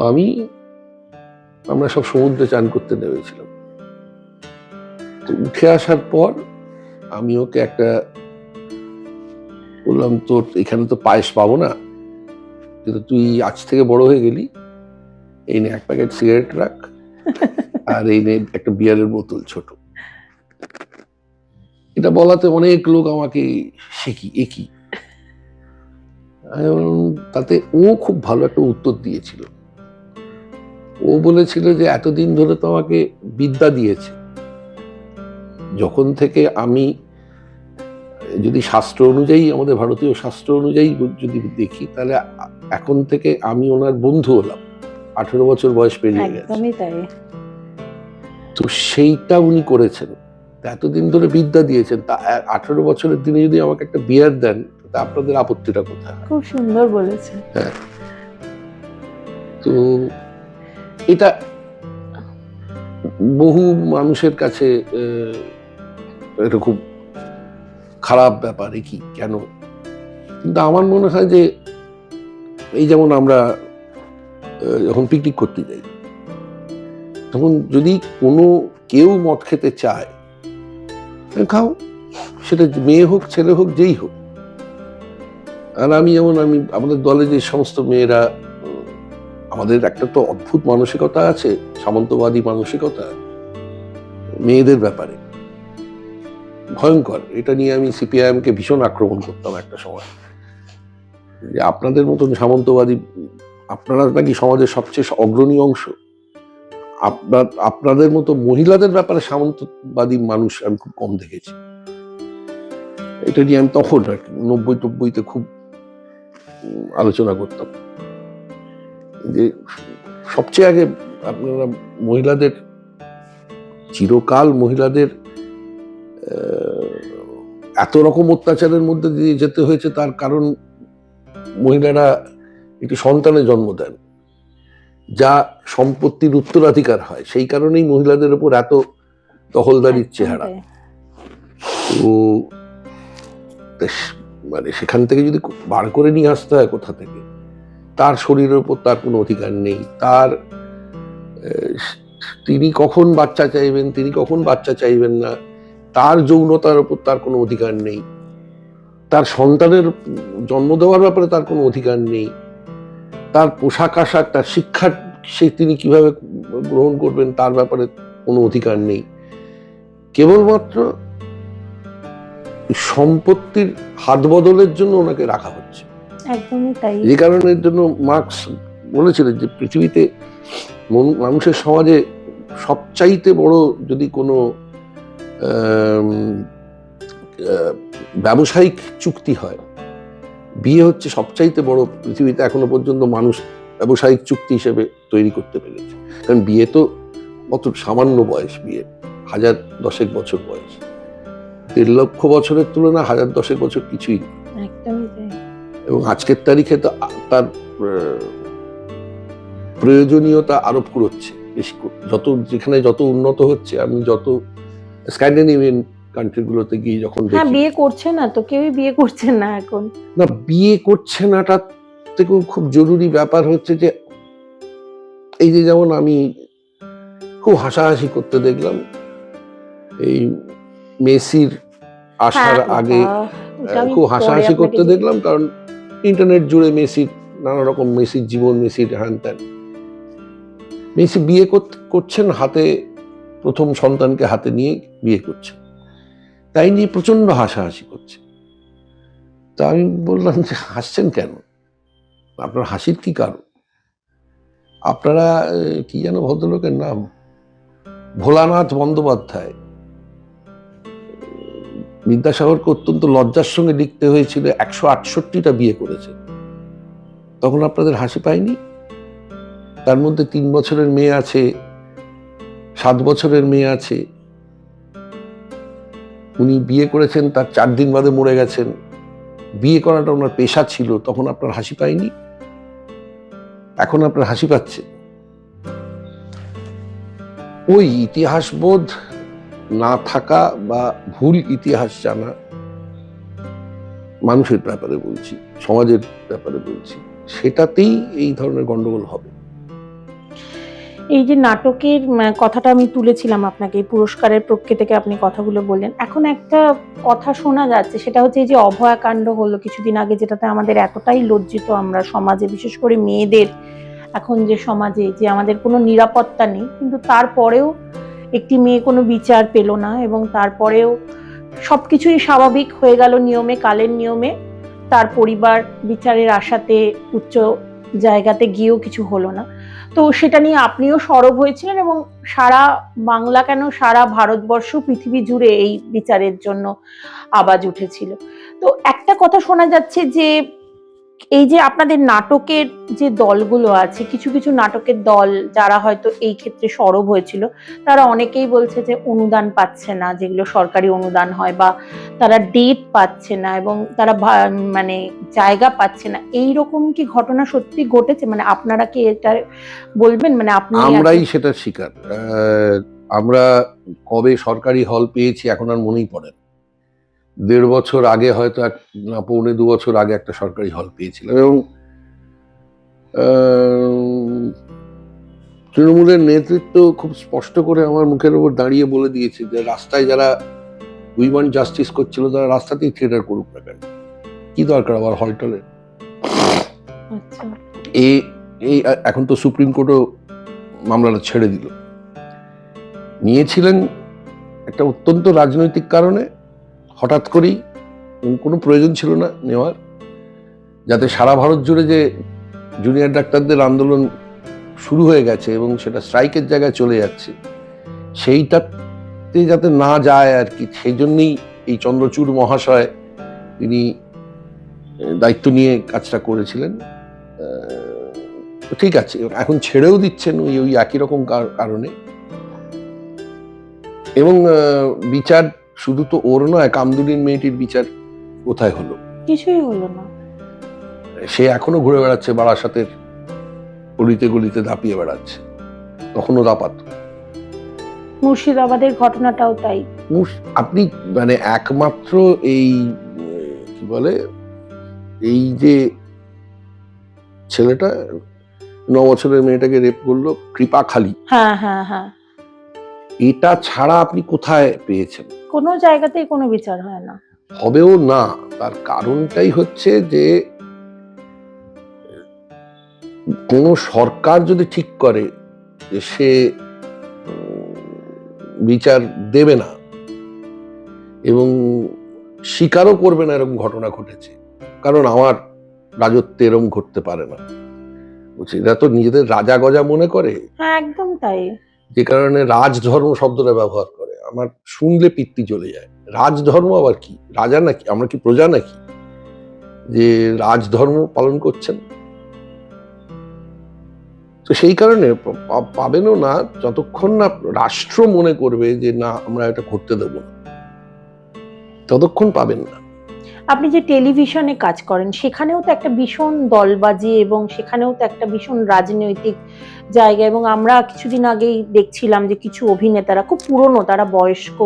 আমরা সব সমুদ্রে চান করতে নেমেছিলাম। তো উঠে আসার পর আমি ওকে একটা বললাম, তোর এখানে তো পায়েস পাবো না, কিন্তু তুই আজ থেকে বড় হয়ে গেলি, এই নে এক প্যাকেট সিগারেট রাখ, আর এই নে একটা বিয়ারের বোতল ছোট। এটা বলাতে অনেক লোক আমাকে একই। তাতে ও খুব ভালো একটা উত্তর দিয়েছিল। ও বলেছিল যে এতদিন ধরে তো আমাকে বিদ্যা দিয়েছে, যখন থেকে আমি, যদি শাস্ত্র অনুযায়ী, আমাদের ভারতীয় শাস্ত্র অনুযায়ী যদি দেখি, তাহলে এখন থেকে আমি ওনার বন্ধু হলাম, 18 বছর বয়স পেরিয়ে গেছে। একদমই তাই। তো সেইটা উনি করেছেন, এতদিন ধরে বিদ্যা দিয়েছেন, তা 18 বছরের দিনে যদি আমাকে একটা বিয়ার দেন, তা আপনাদের আপত্তিটা কোথায়? খুব সুন্দর বলেছেন। হ্যাঁ, তো এটা বহু মানুষের কাছে এটা খুব খারাপ ব্যাপার, কি কেন? কিন্তু আমার মনে হয় যে এই যেমন আমরা যখন পিকনিক করতে যাই, তখন যদি কেউ মদ খেতে চায়, খাও, সেটা মেয়ে হোক ছেলে হোক যেই হোক। আর আমি আমাদের দলে যে সমস্ত মেয়েরা, আমাদের একটা তো অদ্ভুত মানসিকতা আছে, সামন্তবাদী মানসিকতা মেয়েদের ব্যাপারে, ভয়ঙ্কর। এটা নিয়ে আমি সিপিআইএম কে ভীষণ আক্রমণ করতাম একটা সময়, যে আপনাদের মতন সামন্তবাদী, আপনারা নাকি সমাজের সবচেয়ে অগ্রণী অংশ, আপনাদের মতো মহিলাদের ব্যাপারে সামন্তবাদী মানুষ আমি খুব কম দেখেছি। এটা নিয়ে আমি তখন আর কি 90-90-তে খুব আলোচনা করতাম, যে সবচেয়ে আগে আপনারা মহিলাদের, চিরকাল মহিলাদের এত রকম অত্যাচারের মধ্যে দিয়ে যেতে হয়েছে, তার কারণ মহিলারা একটি সন্তানের জন্ম দেন, যা সম্পত্তির উত্তরাধিকার হয়, সেই কারণেই মহিলাদের উপর এত দখলদারির চেহারা। তো মানে সেখান থেকে যদি বার করে নিয়ে আসতে হয় কোথা থেকে, তার শরীরের উপর তার কোনো অধিকার নেই, তার তিনি কখন বাচ্চা চাইবেন, তিনি কখন বাচ্চা চাইবেন না, তার যৌনতার উপর তার কোনো অধিকার নেই, তার সন্তানের জন্ম দেওয়ার ব্যাপারে তার কোনো অধিকার নেই, তার পোশাক আশাক, তার শিক্ষা সে তিনি কিভাবে গ্রহণ করবেন তার ব্যাপারে কোনো অধিকার নেই। কেবলমাত্র সম্পত্তির হাত বদলের জন্য ওনাকে রাখা হচ্ছে। একদমই তাই। যে কারণের জন্য মার্কস বলেছিলেন যে পৃথিবীতে মানুষের সমাজে সবচাইতে বড় যদি কোনো ব্যবসায়িক চুক্তি হয়, বিয়ে হচ্ছে সবচাইতে বড় পৃথিবীতে এখনো পর্যন্ত মানুষ ব্যবসায়িক চুক্তি হিসেবে তৈরি করতে পেরেছে। কারণ বিয়ে তো কত সামান্য বয়স, বিয়ে 1010 বছর বয়স, 1.5 লক্ষ বছরের তুলনা 1010 বছর কিছুই না। একদমই তাই। এবং আজকের তারিখে তো তার প্রয়োজনীয়তা আরো কুড়োচ্ছে বেশি করে। যেখানে যত উন্নত হচ্ছে, আমি যত স্ক্যান্ডিনেভিয়ান কান্ট্রিগুলোতে গিয়ে যখন হ্যাঁ, দেখি, বিয়ে করছে না তো, কেউই বিয়ে করছে না এখন। না, বিয়ে করছে না তার থেকেও খুব জরুরি ব্যাপার হচ্ছে যে এই যে যেমন আমি খুব হাসাহাসি করতে দেখলাম এই মেসির আসার আগে, খুব হাসাহাসি করতে দেখলাম, কারণ ইন্টারনেট জুড়ে মেসির নানা রকম, মেসির জীবন, মেসির হ্যান ত্যান। মেসি বিয়ে করছেন, হাতে প্রথম সন্তানকে হাতে নিয়ে বিয়ে করছে, তাই নিয়ে প্রচন্ড হাসাহাসি করছে। তা আমি বললাম যে হাসছেন কেন, আপনার হাসির কি কারণ? আপনারা কি যেন ভদ্রলোকের নাম, ভোলানাথ বন্দ্যোপাধ্যায়, বিদ্যাসাগরকে অত্যন্ত লজ্জার সঙ্গে লিখতে হয়েছিল 168টা বিয়ে করেছে, তখন আপনাদের হাসি পায়নি? তার মধ্যে 3 বছরের মেয়ে আছে, 7 বছরের মেয়ে আছে। উনি বিয়ে করেছেন, তার 4 দিন বাদে মরে গেছেন। বিয়ে করাটা ওনার পেশা ছিল, তখন আপনার হাসি পায়নি? এখন আপনার হাসি পাচ্ছে। ওই ইতিহাস বোধ না থাকা বা ভুল ইতিহাস জানা, মানুষের ব্যাপারে বলছি, সমাজের ব্যাপারে বলছি, সেটাতেই এই ধরনের গন্ডগোল হবে। এই যে নাটকের কথাটা আমি তুলেছিলাম আপনাকে, এই পুরস্কারের পক্ষে থেকে আপনি কথাগুলো বললেন, এখন একটা কথা শোনা যাচ্ছে, সেটা হচ্ছে এই যে অভয়াকাণ্ড হলো কিছুদিন আগে, যেটাতে আমাদের এতটাই লজ্জিত আমরা সমাজে, বিশেষ করে মেয়েদের এখন যে সমাজে, যে আমাদের কোনো নিরাপত্তা নেই, কিন্তু তারপরেও একটি মেয়ে কোনো বিচার পেল না, এবং তারপরেও সবকিছুই স্বাভাবিক হয়ে গেল নিয়মে, কালের নিয়মে। তার পরিবার বিচারের আশাতে উচ্চ জায়গাতে গিয়েও কিছু হলো না। তো সেটা নিয়ে আপনিও সরব হয়েছিলেন, এবং সারা বাংলা কেন, সারা ভারতবর্ষ, পৃথিবী জুড়ে এই বিচারের জন্য আওয়াজ উঠেছিল। তো একটা কথা শোনা যাচ্ছে যে এই যে আপনাদের নাটকের যে দলগুলো আছে, কিছু কিছু নাটকের দল যারা হয়তো এই ক্ষেত্রে সরব হয়েছিল, তারা অনেকেই বলছে যে অনুদান পাচ্ছে না, যেগুলো সরকারি অনুদান হয়, বা তারা ডেট পাচ্ছে না, এবং তারা মানে জায়গা পাচ্ছে না। এইরকম কি ঘটনা সত্যি ঘটেছে? মানে আপনারা কি এটা বলবেন? মানে আমরাই সেটা শিকার। আমরা কবে সরকারি হল পেয়েছি এখন আর মনেই পড়ে না। 1.5 বছর আগে হয়তো, না 1.25 বছর আগে একটা সরকারি হল পেয়েছিলাম, এবং তৃণমূলের নেতৃত্ব খুব স্পষ্ট করে আমার মুখের উপর দাঁড়িয়ে বলে দিয়েছে যে রাস্তায় যারা উই ওয়ান্ট জাস্টিস করছিল, তারা রাস্তাতেই থিয়েটার করুক না কেন, কি দরকার আবার হলটলের। এই এখন তো সুপ্রিম কোর্টও মামলাটা ছেড়ে দিল। নিয়েছিলেন একটা অত্যন্ত রাজনৈতিক কারণে, হঠাৎ করেই, কোনো প্রয়োজন ছিল না নেওয়ার, যাতে সারা ভারত জুড়ে যে জুনিয়র ডাক্তারদের আন্দোলন শুরু হয়ে গেছে এবং সেটা স্ট্রাইকের জায়গায় চলে যাচ্ছে, সেইটাতে যাতে না যায় আর কি, সেই জন্যই এই চন্দ্রচূড় মহাশয় তিনি দায়িত্ব নিয়ে কাজটা করেছিলেন। ঠিক আছে, এখন ছেড়েও দিচ্ছেন ওই একই রকম কারণে। এবং বিচার শুধু তো ওর নয়, কামদুনির মেয়েটির বিচার কোথায় হলো? কিছুই হলো না। সে এখনো ঘুরে বেড়াচ্ছে বারাসাতের গলিতে গলিতে, দাপিয়ে বেড়াচ্ছে, তখনও দাপাত। মুর্শিদাবাদের ঘটনাটাও তাই। আপনি মানে একমাত্র এই কি বলে, এই যে ছেলেটা 9 বছরের মেয়েটাকে রেপ করলো কৃপাখালি, হ্যাঁ হ্যাঁ হ্যাঁ, এটা ছাড়া আপনি কোথায় পেয়েছেন? কোনো জায়গাতেই কোনো বিচার হয় না। হবেও না। তার কারণটাই হচ্ছে যে কোন সরকার যদি ঠিক করে যে সে বিচার দেবে না এবং স্বীকারও করবে না এরকম ঘটনা ঘটেছে, কারণ আমার রাজত্বে এরকম ঘটতে পারে না, বুঝছি, এরা তো নিজেদের রাজা গজা মনে করে, হ্যাঁ একদম তাই। যে কারণে রাজধর্ম শব্দটা ব্যবহার করে। আমার শুনলে পিত্তি চলে যায়। রাজধর্ম আবার কি? রাজা নাকি? আমরা কি প্রজা নাকি যে রাজধর্ম পালন করছেন? তো সেই কারণে পাবেনও না যতক্ষণ না রাষ্ট্র মনে করবে যে না আমরা এটা করতে দেব না, ততক্ষণ পাবেন না। আপনি যে টেলিভিশনে কাজ করেন সেখানেও তো একটা ভীষণ দলবাজি এবং সেখানেও তো একটা ভীষণ রাজনৈতিক জায়গা, এবং আমরা কিছুদিন আগেই দেখছিলাম যে কিছু অভিনেতারা খুব পুরনো, তারা বয়স্ক,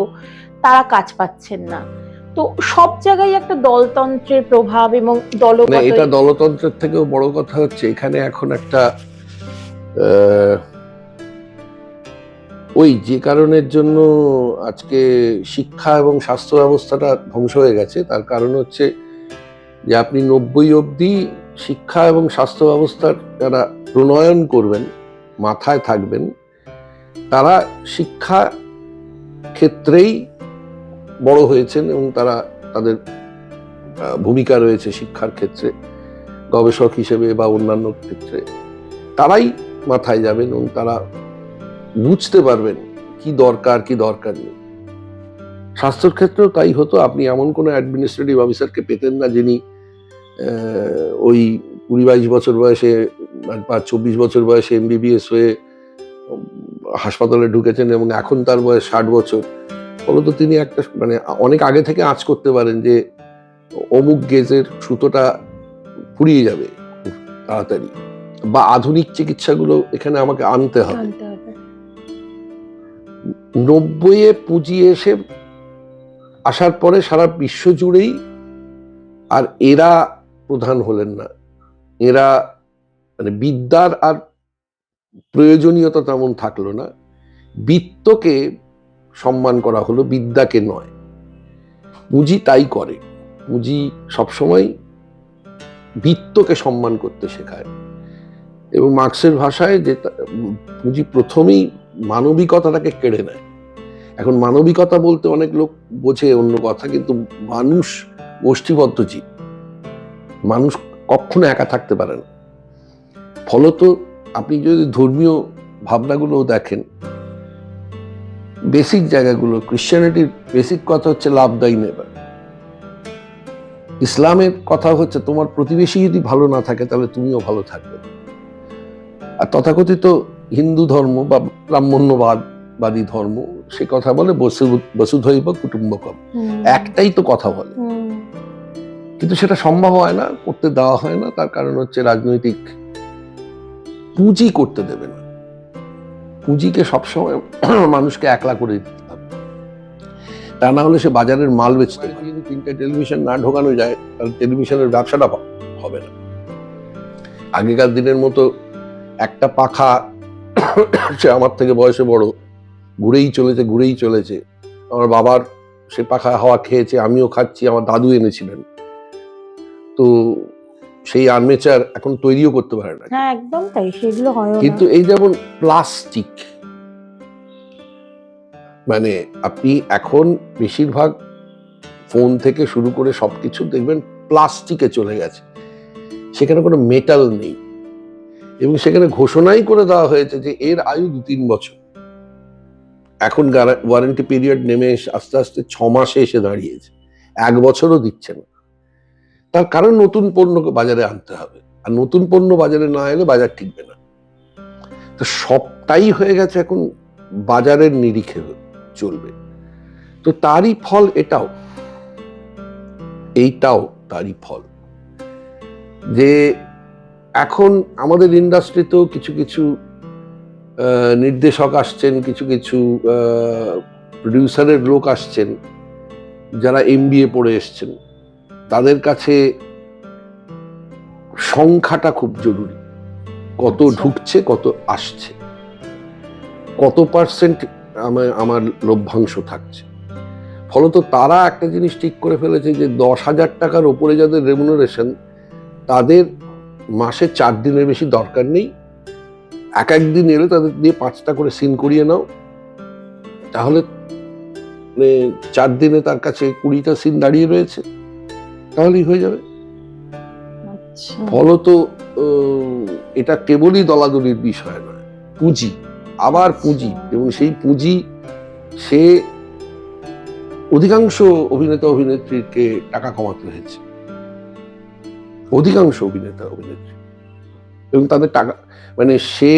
তারা কাজ পাচ্ছেন না। তো সব জায়গায় একটা দলতন্ত্রের প্রভাব এবং দলগত, এটা দলতন্ত্রের থেকেও বড় কথা হচ্ছে এখানে এখন একটা ওই যে কারণের জন্য আজকে শিক্ষা এবং স্বাস্থ্য ব্যবস্থাটা ধ্বংস হয়ে গেছে, তার কারণ হচ্ছে যে আপনি 90 অবধি শিক্ষা এবং স্বাস্থ্য ব্যবস্থার যারা প্রণয়ন করবেন, মাথায় থাকবেন, তারা শিক্ষা ক্ষেত্রেই বড় হয়েছেন এবং তারা তাদের ভূমিকা রয়েছে শিক্ষার ক্ষেত্রে, গবেষক হিসেবে বা অন্যান্য ক্ষেত্রে তারাই মাথায় যাবেন এবং তারা বুঝতে পারবেন কি দরকার কি দরকার নেই। স্বাস্থ্যের ক্ষেত্রেও তাই হতো। আপনি এমন কোনো অ্যাডমিনিস্ট্রেটিভ অফিসারকে পেতেন না যিনি ওই 20-22 বছর বয়সে বা 24 বছর বয়সে MBBS হয়ে হাসপাতালে ঢুকেছেন এবং এখন তার বয়স 60 বছর। ফলত তিনি একটা মানে অনেক আগে থেকে আঁচ করতে পারেন যে অমুক গেজের সুতোটা ফুরিয়ে যাবে তাড়াতাড়ি, বা আধুনিক চিকিৎসাগুলো এখানে আমাকে আনতে হবে। 90-এ পুঁজি এসে আসার পরে সারা বিশ্ব জুড়েই আর এরা প্রধান হলেন না, এরা মানে বিদ্যার আর প্রয়োজনীয়তা তেমন থাকলো না, বিত্তকে সম্মান করা হলো, বিদ্যাকে নয়। পুঁজি তাই করে, পুঁজি সবসময় বিত্তকে সম্মান করতে শেখায় এবং মার্ক্সের ভাষায় যে পুঁজি প্রথমেই মানবিকতাটাকে কেড়ে নেয়। এখন মানবিকতা বলতে অনেক লোক বোঝে অন্য কথা, কিন্তু মানুষ গোষ্ঠীবদ্ধ জীব, মানুষ কখনো একা থাকতে পারে না। ফলত আপনি যদি ধর্মীয় ভাবনাগুলো দেখেন, বেসিক জায়গাগুলো, ক্রিশ্চিয়ানিটির বেসিক কথা হচ্ছে লাভ দাই নেবার, ইসলামের কথা হচ্ছে তোমার প্রতিবেশী যদি ভালো না থাকে তাহলে তুমিও ভালো থাকবে। আর তথাকথিত হিন্দু ধর্ম বা ব্রাহ্মণ্যবাদী ধর্ম সে কথা বলে বসুধৈব কুটুম্বকম, একটাই তো কথা বলে, কিন্তু সেটা সম্ভব হয় না, করতে দেওয়া হয় না। তার কারণ হচ্ছে রাজনৈতিক পুঁজি করতে দেবে না। পুঁজিকে সবসময় মানুষকে একলা করে দিতে হবে, তা না হলে সে বাজারের মাল বেচতে পারে। যদি 3টে টেলিভিশন না ঢোকানো যায় তাহলে টেলিভিশনের ব্যবসাটা হবে না। আগেকার দিনের মতো একটা পাখা, সে আমার থেকে বয়সে বড়, ঘুরেই চলেছে। আমার বাবার সে পাখা হাওয়া খেয়েছে, আমিও খাচ্ছি, আমার দাদু এনেছিলেন, তো সেই আর্মেচার এখন তৈরিও করতে পারে না। হ্যাঁ একদম তাই, সেগুলো হয়। কিন্তু এই যেমন প্লাস্টিক, মানে আপনি এখন বেশিরভাগ ফোন থেকে শুরু করে সবকিছু দেখবেন প্লাস্টিকে চলে গেছে, সেখানে কোনো মেটাল নেই এবং সেখানে ঘোষণাই করে দেওয়া হয়েছে যে এর আয়ু 2-3 বছর। এখন ওয়ারেন্টি পিরিয়ড নেমে আস্তে আস্তে 6 মাসে এসে দাঁড়িয়েছে, 1 বছরও দিচ্ছে না। তার কারণ নতুন পণ্য বাজারে আনতে হবে, আর নতুন পণ্য বাজারে না এলে বাজার টিকবে না। তো সবটাই হয়ে গেছে এখন বাজারের নিরিখে চলবে। তো তারই ফল এইটাও তারই ফল যে এখন আমাদের ইন্ডাস্ট্রিতেও কিছু কিছু নির্দেশক আসছেন, কিছু কিছু প্রডিউসারের লোক আসছেন যারা MBA পড়ে এসছেন, তাদের কাছে সংখ্যাটা খুব জরুরি। কত ঢুকছে, কত আসছে, কত পার্সেন্ট আমার লভ্যাংশ থাকছে। ফলত তারা একটা জিনিস ঠিক করে ফেলেছে যে 10,000 টাকার ওপরে যাদের রেমুনারেশন, তাদের মাসে 4 দিনের বেশি দরকার নেই। এক দিন এলে তাদের দিয়ে 5টা করে সিন করিয়ে নাও, তাহলে 4 দিনে তার কাছে 20টা সিন দাঁড়িয়ে রয়েছে, তাহলেই হয়ে যাবে। ফলত এটা কেবলই দলাদলির বিষয় নয়, পুঁজি, আবার পুঁজি, এবং সেই পুঁজি সে অধিকাংশ অভিনেতা অভিনেত্রীকে টাকা কমাতে হয়েছে, অধিকাংশ অভিনেতা অভিনেত্রী। এবং তাদের টাকা, মানে সে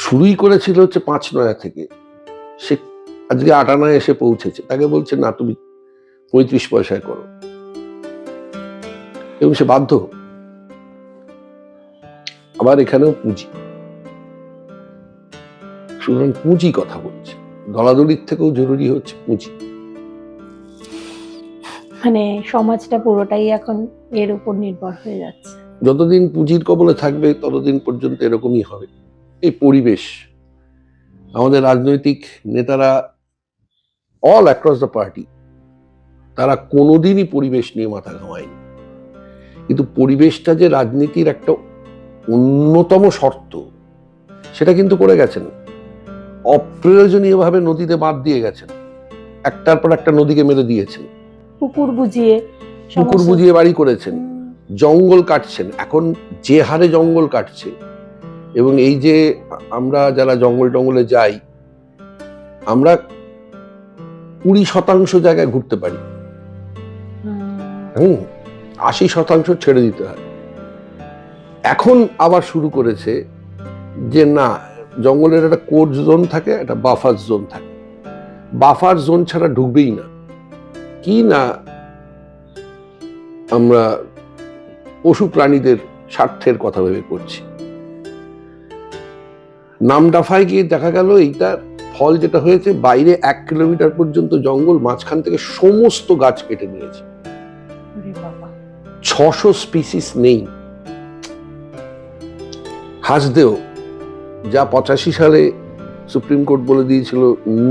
শুরুই করেছিল হচ্ছে 5 নয়া থেকে, সে আজকে 8 আনায় এসে পৌঁছেছে। তাকে বলছে না, তুমি 35 পয়সায় করো, এবং সে বাধ্য। আবার এখানেও পুঁজি, সুতরাং পুঁজি কথা বলছে, দলাদলির থেকেও জরুরি হচ্ছে পুঁজি। মানে সমাজটা পুরোটাই এখন এর উপর নির্ভর হয়ে যাচ্ছে। যতদিন পুঁজির কবলে থাকবে ততদিন পর্যন্ত এরকমই হবে। এই পরিবেশ, আমাদের রাজনৈতিক নেতারা অল অ্যাক্রস দ্য পার্টি, তারা কোনোদিনই পরিবেশ নিয়ে মাথা ঘামায়নি। কিন্তু পরিবেশটা যে রাজনীতির একটা অন্যতম শর্ত, সেটা কিন্তু করে গেছেন। অপ্রয়োজনীয়ভাবে নদীতে বাঁধ দিয়ে গেছেন, একটার পর একটা নদীকে মেরে দিয়েছেন, পুকুর বুঝিয়ে বাড়ি করেছেন, জঙ্গল কাটছেন। এখন যে হারে জঙ্গল কাটছে, এবং এই যে আমরা যারা জঙ্গলে যাই, আমরা 20% জায়গায় ঘুরতে পারি, 80% ছেড়ে দিতে হয়। এখন আবার শুরু করেছে যে না, জঙ্গলের একটা কোর জোন থাকে, একটা বাফার জোন থাকে, বাফার জোন ছাড়া ঢুকবেই না। কি না আমরা পশু প্রাণীদের স্বার্থের কথা ভেবে করছি। নামডাফায় গিয়ে দেখা গেল এইটার ফল যেটা হয়েছে, বাইরে 1 কিলোমিটার পর্যন্ত জঙ্গল, মাঝখান থেকে সমস্ত গাছ কেটে নিয়েছে। 600 স্পিসিস নেই। হাসদেও, যা 85 সালে সুপ্রিম কোর্ট বলে দিয়েছিল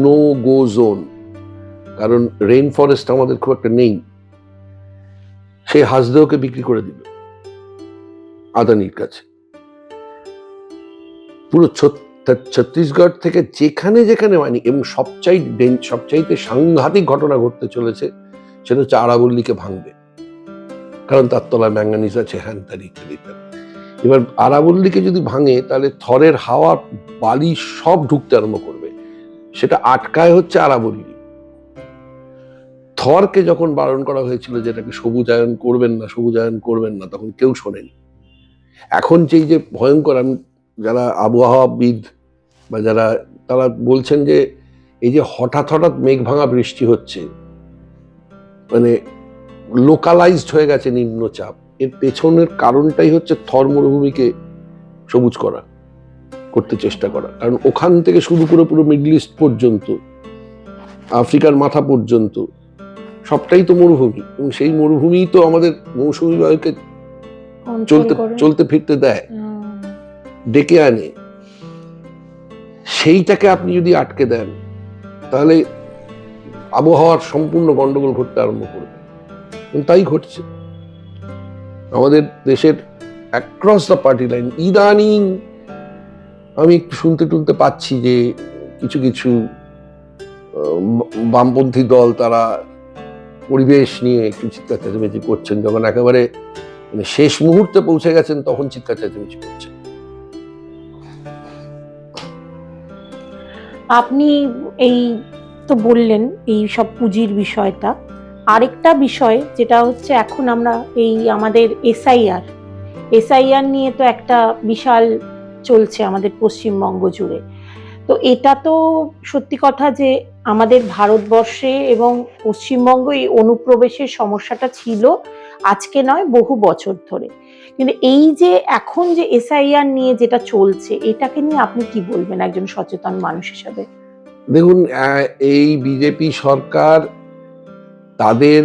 নো গো জোন, কারণ রেইন ফরেস্ট আমাদের খুব একটা নেই, সেই হাসদেওকে বিক্রি করে দিল আদানির কাছে। পুরো ছত্তিশগড় থেকে যেখানে যেখানে মানি, এবং সবচাইতে সাংঘাতিক ঘটনা ঘটতে চলেছে, সেটা হচ্ছে আরাবল্লীকে ভাঙবে, কারণ তার তলায় ম্যাঙ্গানিজ আছে, হ্যান তার ইত্যাদি। এবার আরাবল্লীকে যদি ভাঙে, তাহলে থরের হাওয়া, বালি সব ঢুকতে আরম্ভ করবে। সেটা আটকায় হচ্ছে আরাবল্লী। থরকে যখন বারণ করা হয়েছিল যেটাকে সবুজায়ন করবেন না, তখন কেউ শোনেনি। এখন যে ভয়ঙ্কর, আমি যারা আবহাওয়াবিদ বা যারা, তারা বলছেন যে এই যে হঠাৎ মেঘ ভাঙা বৃষ্টি হচ্ছে, মানে লোকালাইজড হয়ে গেছে নিম্নচাপ, এর পেছনের কারণটাই হচ্ছে থর মরুভূমিকে সবুজ করতে চেষ্টা করা। কারণ ওখান থেকে শুরু করে পুরো মিডল ইস্ট পর্যন্ত, আফ্রিকার মাথা পর্যন্ত সবটাই তো মরুভূমি, এবং সেই মরুভূমি তো আমাদের মৌসুমী বায়ুকে চলতে ফিরতে দেয়, ডেকে আনে। সেইটাকে আপনি যদি আটকে দেন, তাহলে আবহাওয়ার সম্পূর্ণ গন্ডগোল ঘটতে আরম্ভ করবে, এবং তাই ঘটছে আমাদের দেশের অ্যাক্রস দ্য পার্টি লাইন। ইদানিং আমি একটু শুনতে পাচ্ছি যে কিছু বামপন্থী দল, তারা পরিবেশ নিয়ে একটু চিৎকার চেঁচামেচি করছেন, যখন একেবারে শেষ মুহূর্তে পৌঁছে গেছেন তখন চিৎকার চেঁচামেচি করছেন। আপনি এই তো বললেন এই সব পুঁজির বিষয়টা, আরেকটা বিষয় যেটা হচ্ছে এখন আমরা এই আমাদের এসআইআর নিয়ে তো একটা বিশাল চলছে আমাদের পশ্চিমবঙ্গ জুড়ে। তো এটা তো সত্যি কথা যে আমাদের ভারতবর্ষে এবং পশ্চিমবঙ্গ এই অনুপ্রবেশের সমস্যাটা ছিল আজকে নয়, বহু বছর ধরে। কিন্তু এই যে এখন যে এসআইআর নিয়ে যেটা চলছে, এটাকে নিয়ে আপনি কি বলবেন একজন সচেতন মানুষ হিসাবে? দেখুন, এই বিজেপি সরকার তাদের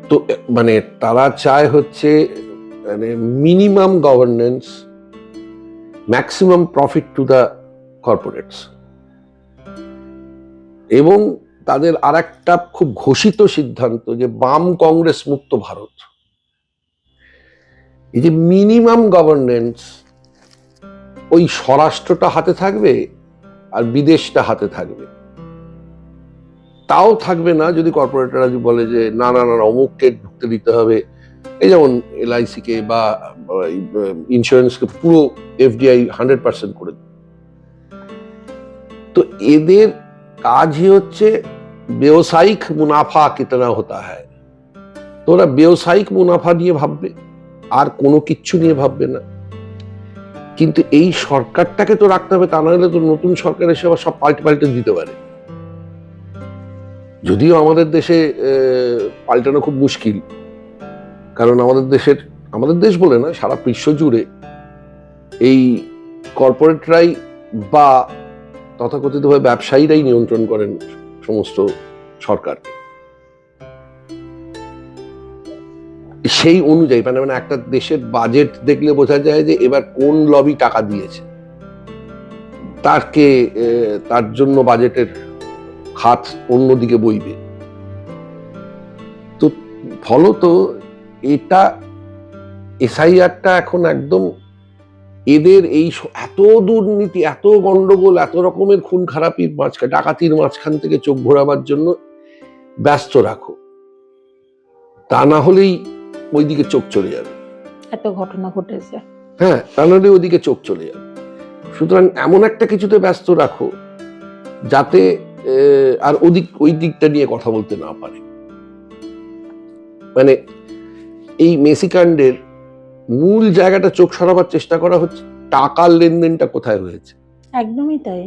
তো মানে তারা চায় হচ্ছে মানে minimum governance, maximum profit to the corporates, এবং তাদের আর একটা খুব ঘোষিত সিদ্ধান্ত যে বাম কংগ্রেস মুক্ত ভারত। এই যে মিনিমাম গভর্নেন্স, ওই স্বরাষ্ট্রটা হাতে থাকবে আর বিদেশটা হাতে থাকবে। তাও থাকবে না যদি কর্পোরেটরা বলে যে না না না অমুককে ঢুকতে দিতে হবে। এই যেমন LIC কে বা ইন্স্যুরেন্সকে পুরো FDI 100% করে দেবে। তো এদের কাজই হচ্ছে ব্যবসায়িক মুনাফা কিতনা হতা হয়, তো ওরা ব্যবসায়িক মুনাফা নিয়ে ভাববে, আর কোনো কিচ্ছু নিয়ে ভাববে না। কিন্তু এই সরকারটাকে তো রাখতে হবে, তা না হলে তো নতুন সরকার এসে আবার সব পাল্টে দিতে পারে। যদিও আমাদের দেশে পাল্টানো খুব মুশকিল, কারণ আমাদের দেশ বলে না, সারা বিশ্ব জুড়ে এই কর্পোরেটরাই বা তথাকথিতভাবে ব্যবসায়ীরাই নিয়ন্ত্রণ করেন সমস্ত সরকারকে। সেই অনুযায়ী মানে একটা দেশের বাজেট দেখলে বোঝা যায় যে এবার কোন লবি টাকা দিয়েছে, তার জন্য বাজেটের খাত অন্যদিকে বইবে। তো ফলত এটা SIRটা এখন একদম এদের এই এত দুর্নীতি, এত গন্ডগোল, এত রকমের খুন খারাপির মাঝখানে, ডাকাতির মাঝখান থেকে চোখ ঘোরাবার জন্য ব্যস্ত রাখো, তা না হলেই ওইদিকে চোখ চলে যাবে। এত ঘটনা ঘটেছে, হ্যাঁ, তা না হলে ওইদিকে চোখ চলে যাবে। সুতরাং এমন একটা কিছুতে ব্যস্ত রাখো যাতে আর ওই দিকটা নিয়ে কথা বলতে না পারে। মানে এই মেসিকাণ্ডের মূল জায়গাটা চোখ সরাবার চেষ্টা করা হচ্ছে, টাকার লেনদেনটা কোথায় হয়েছে। একদমই তাই।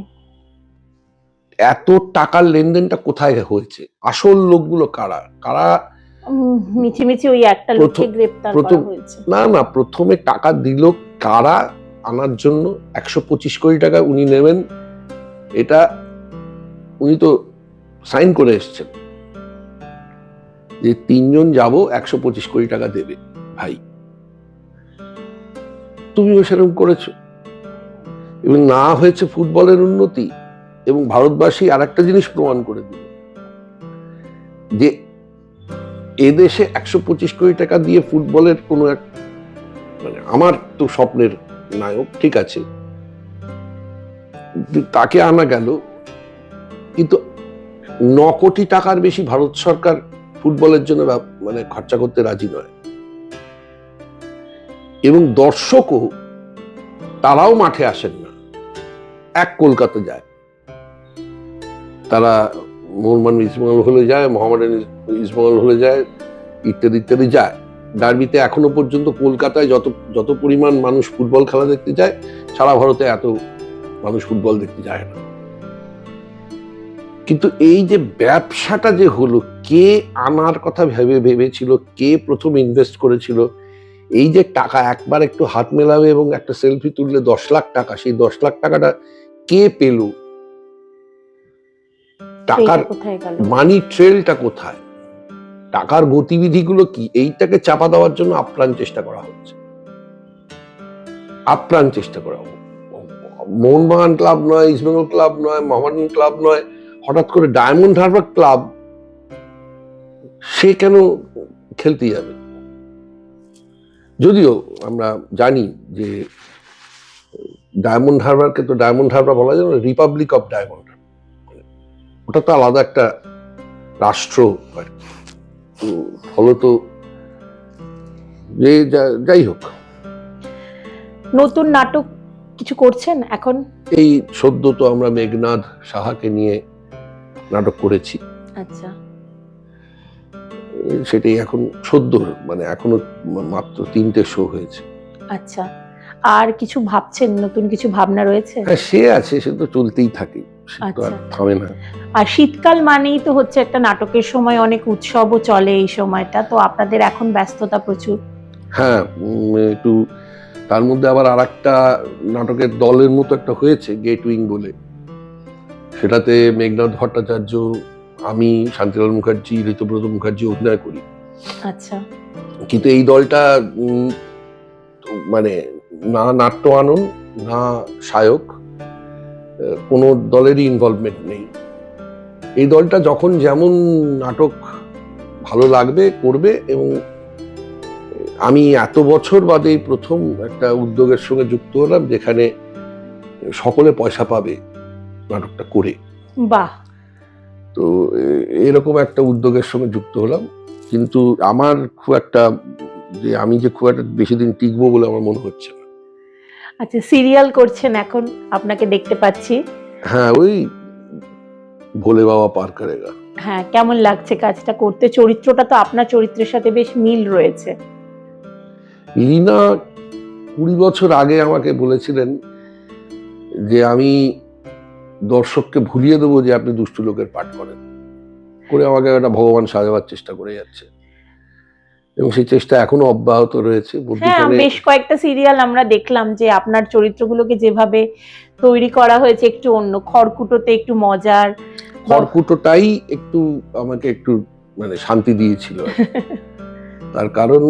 এত টাকার লেনদেনটা কোথায় হয়েছে, আসল লোকগুলো কারা কারা। মিছিমিছি ওই একটা লোককে গ্রেফতার করা হয়েছে। না, প্রথমে টাকা দিল কারা আনার জন্য? 125 কোটি টাকা উনি নেবেন, এটা উনি তো সাইন করে এসছেন যে 3 জন যাব 125 কোটি টাকা দেবে। ভাই, তুমিও সেরকম করেছো, এবং না হয়েছে ফুটবলের উন্নতি, এবং ভারতবাসী আর একটা জিনিস প্রমাণ করে দিল যে এদেশে 125 কোটি টাকা দিয়ে ফুটবলের কোনো এক মানে আমার তো স্বপ্নের নায়ক, ঠিক আছে, তাকে আনা গেল, কিন্তু 9 কোটি টাকার বেশি ভারত সরকার ফুটবলের জন্য মানে খরচা করতে রাজি নয়। এবং দর্শকও তারাও মাঠে আসেন না, এক কলকাতা যায়, তারা মোহামেডান ইস্টবেঙ্গল হলে যায়, মোহামেডান ইস্টবেঙ্গল হলে যায়, ইত্যাদি ইত্যাদি যায়। ডার্বিতে এখনো পর্যন্ত কলকাতায় যত পরিমাণ মানুষ ফুটবল খেলা দেখতে যায়, সারা ভারতে এত মানুষ ফুটবল দেখতে যায় না। কিন্তু এই যে ব্যবসাটা যে হলো, কে আনার কথা ভেবেছিল, কে প্রথম ইনভেস্ট করেছিল, এই যে টাকা একবার একটু হাত মেলাবে এবং একটা সেলফি তুললে 10 লাখ টাকা, সেই 10 লাখ টাকাটা কে পেল? টাকার মানি ট্রেলটা কোথায়, টাকার গতিবিধিগুলো কি, এইটাকে চাপা দেওয়ার জন্য আপ্রাণ চেষ্টা করা হচ্ছে। আপ্রাণ চেষ্টা করা, মোহনবাগান ক্লাব নয়, ইস্টবেঙ্গল ক্লাব নয়, মোহামেডান ক্লাব নয়, হঠাৎ করে ডায়মন্ড হারবার ক্লাব সে কেন খেলতে যাবে? যদিও আমরা জানি যে ডায়মন্ড হারবারকে তো ডায়মন্ড হারবার বলা যায় না, রিপাবলিক অফ ডায়মন্ড, ওটা তো আলাদা একটা রাষ্ট্র। ফলত যে যাই হোক, নতুন নাটক কিছু করছেন এখন? এই সদ্য তো আমরা মেঘনাদ সাহাকে নিয়ে নাটক করেছি। আচ্ছা, সেটাই এখন সদ্য, মানে এখনো মাত্র 3টে শো হয়েছে। আচ্ছা, আর কিছু ভাবছেন, নতুন কিছু ভাবনা রয়েছে? হ্যাঁ, সে আছে, সে তো চলতেই থাকে, থামে না। আর শীতকাল মানেই তো হচ্ছে একটা নাটকের সময়, অনেক উৎসবও চলে এই সময়টা, তো আপনাদের এখন ব্যস্ততা প্রচুর। হ্যাঁ, একটু তার মধ্যে আবার আরেকটা নাটকের দলের মতো একটা হয়েছে, গেট উইং বলে, সেটাতে মেঘনাথ ভট্টাচার্য, আমি, শান্তিলাল মুখার্জি, ঋতব্রত মুখার্জি অভিনয় করি। আচ্ছা, কিন্তু এই দলটা মানে না নাট্য আনন না সায়ক, কোনো দলেরই ইনভলভমেন্ট নেই। এই দলটা যখন যেমন নাটক ভালো লাগবে করবে, এবং আমি এত বছর বাদে প্রথম একটা উদ্যোগের সঙ্গে যুক্ত হলাম যেখানে সকলে পয়সা পাবে নাটকটা করে। বাহ। তো এরকম একটা উদ্যোগের সঙ্গে যুক্ত হলাম, কিন্তু আমার খুব একটা আমি যে খুব একটা বেশি দিন টিকবো বলে আমার মনে হচ্ছে না। আচ্ছা, সিরিয়াল করছেন এখন, আপনাকে দেখতে পাচ্ছি। হ্যাঁ, ওই ভোলে বাবা পার করেগা। হ্যাঁ, কেমন লাগছে কাজটা করতে? চরিত্রটা তো আপনার চরিত্রের সাথে বেশ মিল রয়েছে। লীনা 20 বছর আগে আমাকে বলেছিলেন যে আমি দর্শককে ভুলিয়ে দেবো যে আপনি দুষ্টু লোকের পাঠ করেন, করে আমাকে একটা ভগবান সাজাবার চেষ্টা করে যাচ্ছে, এবং সেই চেষ্টা এখনো অব্যাহত রয়েছে। হ্যাঁ, বেশ কয়েকটা সিরিয়াল আমরা দেখলাম যে আপনার চরিত্রগুলোকে যেভাবে তৈরি করা হয়েছে একটু অন্য, খড়কুটোতে একটু মজার, খড়কুটোটাই একটু আমাকে একটু মানে শান্তি দিয়েছিল। তার কারণ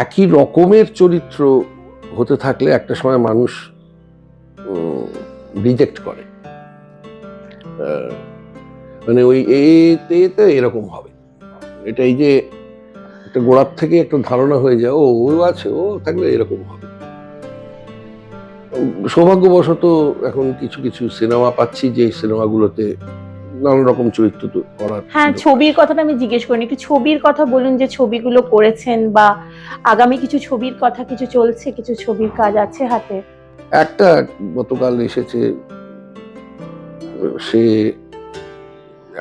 একই রকমের চরিত্র হতে থাকলে একটা সময় মানুষ রিজেক্ট করে, মানে ওই এতে এরকম হবে, এটা এই যে একটা গোড়ার থেকে একটা ধারণা হয়ে যায়, ও আছে, ও থাকলে এরকম হবে। সৌভাগ্যবশত এখন কিছু কিছু সিনেমা পাচ্ছি যে সিনেমাগুলোতে নানা রকম চরিত্র করার। হ্যাঁ, ছবির কথাটা আমি জিজ্ঞেস করিনি, একটু ছবির কথা বলুন, যে ছবিগুলো করেছেন বা আগামী কিছু ছবির কথা কিছু চলছে, কিছু ছবির কাজ আছে হাতে? একটা গতকাল এসেছে, সে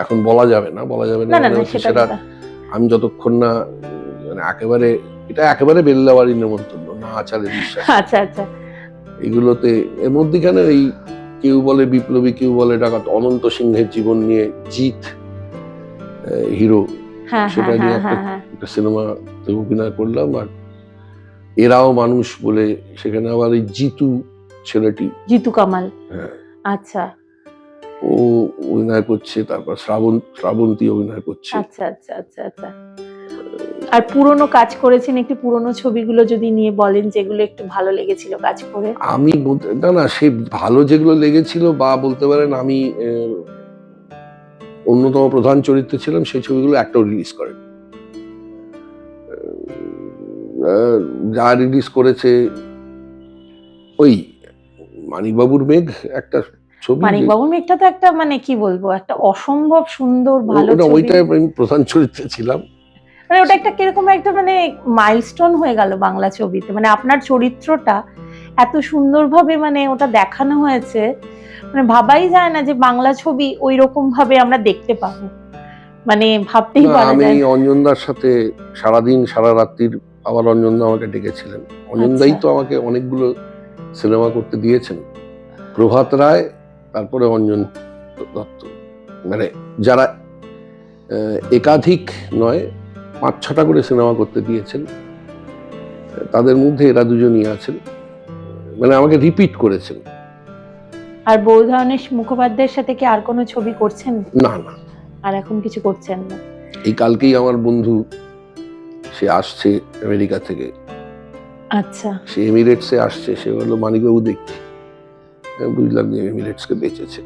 এখন বলা যাবে না সেটা আমি যতক্ষণ না মানে একেবারে, এটা একেবারে বেল্লাবাড়ি নেমন্তন্ন না, আচারে বিশ্বাস। আচ্ছা আচ্ছা, এগুলোতে এর মধ্যখানে এই কেউ বলে বিপ্লবী, কেউ বলে ডাকাত, অনন্ত সিংহের জীবন নিয়ে জিৎ হিরো, সেটা নিয়ে একটা সিনেমাতে অভিনয় করলাম। আর এরাও মানুষ বলে সেখানে আবার এই জিতু ছেলেটি, জিতু কামাল, হ্যাঁ, আচ্ছা, ও অভিনয় করছে, তারপর শ্রাবন্তী অভিনয় করছে। আচ্ছা আচ্ছা আচ্ছা আচ্ছা। আর পুরনো কাজ করেছেন, একটু পুরনো ছবিগুলো যদি নিয়ে বলেন যেগুলো একটু ভালো লেগেছিল কাজ করে। আমি না সে ভালো যেগুলো লেগেছিল, বা বলতে পারেন আমি অন্যতম প্রধান চরিত্র ছিলাম, সেই ছবিগুলো একটাও রিলিজ করেন। যা রিলিজ করেছে ওই মানিকবাবুর মেঘ একটা ছবি, মানিকবাবুর মেঘটা তো একটা মানে কি বলবো, একটা অসম্ভব সুন্দর ভালো ছবি। ওইটাই আমি প্রধান চরিত্রে ছিলাম। মানে ওটা একটা কিরকম একটা মানে মাইলস্টোন হয়ে গেল বাংলা ছবিতে, মানে আপনার চরিত্রটা এত সুন্দরভাবে মানে ওটা দেখানো হয়েছে, মানে ভাবাই যায় না যে বাংলা ছবি ওই রকম ভাবে আমরা দেখতে পাবো, মানে ভাবতেই পারা যায় না। আমি অঞ্জনদার সাথে সারাদিন সারা রাত্রির, আবার অঞ্জনদা আমাকে ডেকেছিলেন। অঞ্জনদাই তো আমাকে অনেকগুলো সিনেমা করতে দিয়েছেন, প্রভাত রায়, তারপরে অঞ্জন দত্ত, মানে যারা একাধিক নয় 5-6টা করে সিনেমা করতে দিয়েছেন, তাদের মধ্যে এরা দুজনই আছেন, মানে আমাকে রিপিট করেছেন। আর বৌধানেশ মুখোপাধ্যায়ের সাথে কি আর কোনো ছবি করছেন? না না, আর এখন কিছু করছেন না? এই কালকেই আমার বন্ধু সে আসছে আমেরিকা থেকে। আচ্ছা, সে এমিরেটসে আসছে, সে বললো মানিকবাবু দেখছি, বুঝলাম যে এমিরেটসকে বেঁচেছে।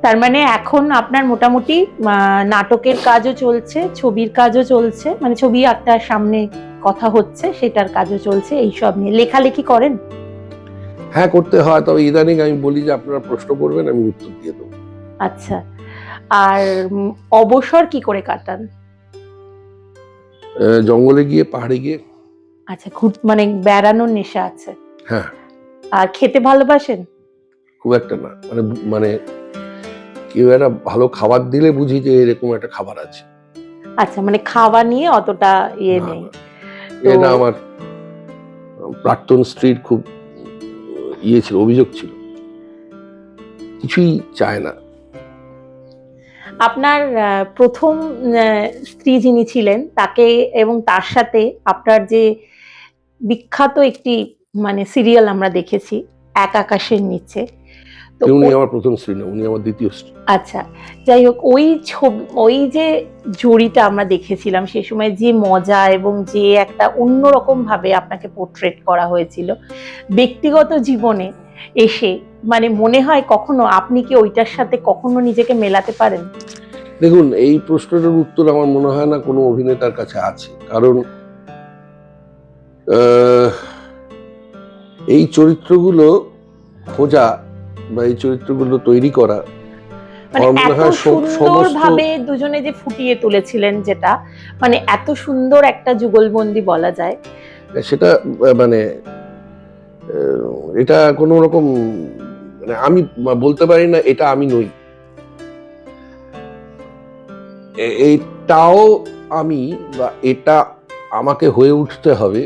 তার মানে এখন আপনার মোটামুটি নাটকের কাজও চলছে, ছবির কাজও চলছে, মানে ছবি একটা সামনে কথা হচ্ছে সেটার কাজও চলছে, এইসব নিয়ে লেখালেখি করেন? হ্যাঁ, করতে হয়, তবে ইদানিং আমি বলি যে আপনারা প্রশ্ন করবেন, আমি উত্তর দিয়ে দেবো। আচ্ছা, আর অবসর কি করে কাটান? জঙ্গলে গিয়ে, পাহাড়ে গিয়ে। আচ্ছা, মানে বেড়ানোর নেশা আছে? হ্যাঁ। আর খেতে ভালোবাসেন? খুব একটা না, মানে কেউ একটা ভালো খাবার দিলে বুঝি যে এরকম একটা খাবার আছে। আচ্ছা, মানে খাওয়া নিয়ে অতটা ইয়ে নেই। এটা আমার প্রাক্তন স্ত্রীর খুব ইয়ে ছিল, অভিযোগ ছিল, কিছুই চায় না। আপনার প্রথম স্ত্রী যিনি ছিলেন তাকে এবং তার সাথে আপনার যে বিখ্যাত একটি মানে সিরিয়াল আমরা দেখেছি এক আকাশের নিচে। তো উনি আমার প্রথম স্ত্রী না, উনি আমার দ্বিতীয় স্ত্রী। আচ্ছা, যাই হোক, ওই ছবি, ওই যে জুড়িটা আমরা দেখেছিলাম সেই সময়, যে মজা এবং যে একটা অন্যরকম ভাবে আপনাকে পোর্ট্রেট করা হয়েছিল ব্যক্তিগত জীবনে এসে, মানে মনে হয় কখনো আপনি কি ওইটার সাথে কখনো নিজেকে মেলাতে পারেন? দেখুন, এই প্রশ্নটার উত্তর আমার মনে হয় না কোনো অভিনেতার কাছে আছে, কারণ এই চরিত্রগুলো খোঁজা বা এই চরিত্রগুলো তৈরি করা, মানে আমার মনে এত হয় সুন্দর ভাবে দুজনে যে ফুটিয়ে তুলেছিলেন, যেটা মানে এত সুন্দর একটা যুগলবন্দি বলা যায়, সেটা মানে এটা কোনো রকম, মানে আমি বলতে পারি না এটা আমি নই, এটাও আমি, বা এটা আমাকে হয়ে উঠতে হবে।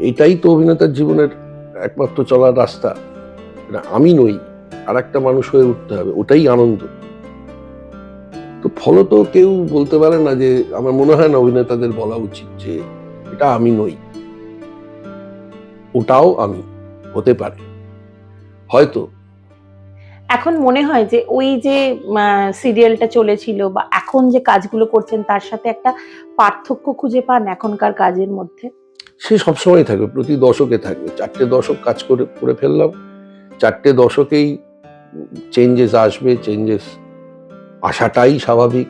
এটাই তো অভিনেতার জীবনের একমাত্র চলার রাস্তা। আমি নই, আর একটা মানুষ হয়ে উঠতে হবে, ওটাই আনন্দ। তো ফলত কেউ বলতে পারে না যে, আমার মনে হয় না অভিনেতাদের বলা উচিত যে এটা আমি নই, ওটাও আমি হতে পারে হয়তো। এখন মনে হয় যে ওই যে সিরিয়ালটা চলেছিল বা এখন যে কাজগুলো করছেন তার সাথে একটা পার্থক্য খুঁজে পান এখনকার কাজের মধ্যে? সে সবসময় থাকবে, প্রতি দশকে থাকবে। 4টে দশক কাজ করে ফেললাম, 4টে দশকেই চেঞ্জেস আসবে, চেঞ্জেস আসাটাই স্বাভাবিক।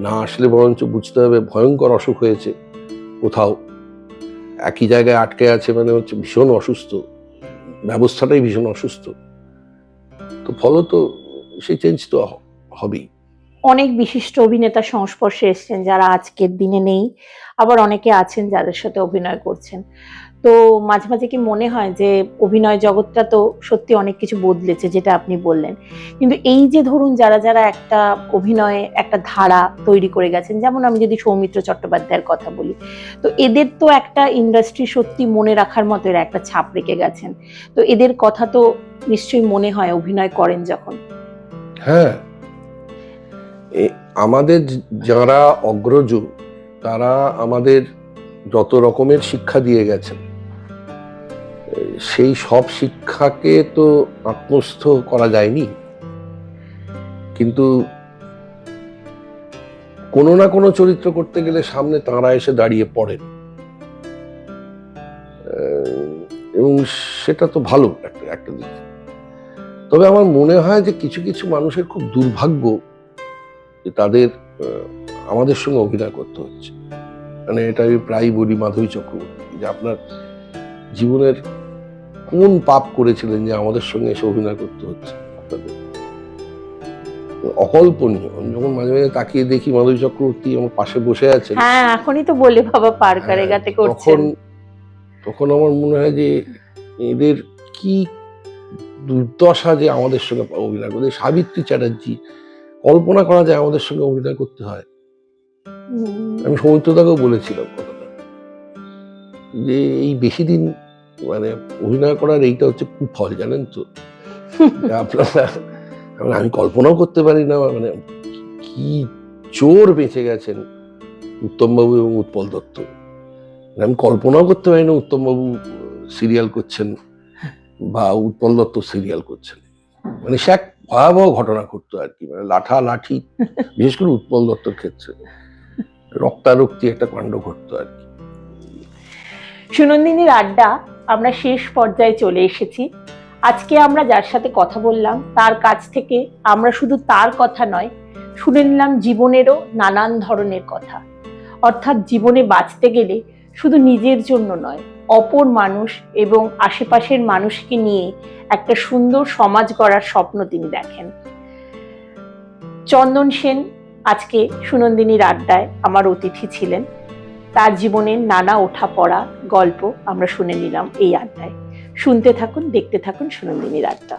না আসলে বরঞ্চ বুঝতে হবে ভয়ঙ্কর অসুখ হয়েছে কোথাও, একই জায়গায় আটকে আছে, মানে হচ্ছে ভীষণ অসুস্থ, ব্যবস্থাটাই ভীষণ অসুস্থ। তো ফলত সেই চেঞ্জ তো হবেই। অনেক বিশিষ্ট অভিনেতার সংস্পর্শে এসেছেন যারা আজকের দিনে নেই, আবার অনেকে আছেন যাদের সাথে অভিনয় করছেন। তো মাঝে মাঝে কি মনে হয় যে অভিনয় জগৎটা তো সত্যি অনেক কিছু বদলেছে, যেটা আপনি বললেন, কিন্তু এই যে ধরুন যারা যারা একটা অভিনয়ে একটা ধারা তৈরি করে গেছেন, যেমন আমি যদি সৌমিত্র চট্টোপাধ্যায়ের কথা বলি, তো এদের তো একটা ইন্ডাস্ট্রি সত্যি মনে রাখার মতো এরা একটা ছাপ রেখে গেছেন। তো এদের কথা তো নিশ্চয়ই মনে হয় অভিনয় করেন যখন। হ্যাঁ, আমাদের যারা অগ্রজ, তারা আমাদের যত রকমের শিক্ষা দিয়ে গেছেন, সেই সব শিক্ষাকে তো আত্মস্থ করা যায়নি, কিন্তু কোনো না কোনো চরিত্র করতে গেলে সামনে তাঁরা এসে দাঁড়িয়ে পড়েন, এবং সেটা তো ভালো একটা দিক। তবে আমার মনে হয় যে কিছু কিছু মানুষের খুব দুর্ভাগ্য যে তাদের আমাদের সঙ্গে অভিনয় করতে হচ্ছে। মানে এটা আমি প্রায় বলি মাধবী চক্রবর্তী, যে আপনার জীবনের কোন পাপ করেছিলেন যে আমাদের সঙ্গে এসে অভিনয় করতে হচ্ছে আপনাদের? অকল্পনীয়। আমি যখন মাঝে মাঝে তাকিয়ে দেখি মাধবী চক্রবর্তী আমার পাশে বসে আছেন, হ্যাঁ, এখনই তো বলে বাবা পার কারেগাতে করছেন, তখন আমার মনে হয় যে এদের কি দুর্দশা যে আমাদের সঙ্গে অভিনয় করতে। সাবিত্রী চ্যাটার্জি, কল্পনা করা যায় আমাদের সঙ্গে অভিনয় করতে হয়? আমি সৌমিত্রদাকেও বলেছিলাম কথাটা, যে এই বেশি দিন মানে অভিনয় করার এইটা হচ্ছে কুফল, জানেন তো। আপনারা, আমি কল্পনাও করতে পারি না, মানে কি জোর বেঁচে গেছেন উত্তমবাবু এবং উৎপল দত্ত। আমি কল্পনাও করতে পারি না উত্তমবাবু সিরিয়াল করছেন বা উৎপল দত্ত সিরিয়াল করছেন। মানে সে এক ভয়াবহ ঘটনা ঘটতো আর কি, মানে লাঠি, বিশেষ করে উৎপল দত্তর ক্ষেত্রে রক্তারক্তি একটা কাণ্ড ঘটতো আর কি। সুনন্দিনীর আড্ডা আমরা শেষ পর্যায়ে চলে এসেছি। আজকে আমরা যার সাথে কথা বললাম তার কাছ থেকে আমরা শুধু তার কথা নয়, শুনে নিলাম জীবনেরও নানান ধরনের কথা। অর্থাৎ জীবনে বাঁচতে গেলে শুধু নিজের জন্য নয়, অপর মানুষ এবং আশেপাশের মানুষকে নিয়ে একটা সুন্দর সমাজ গড়ার স্বপ্ন তিনি দেখেন। চন্দন সেন আজকে সুনন্দিনীর আড্ডায় আমার অতিথি ছিলেন। তার জীবনের নানা ওঠা পড়া গল্প আমরা শুনে নিলাম এই আড্ডায়। শুনতে থাকুন, দেখতে থাকুন সুনন্দিনীর আড্ডা।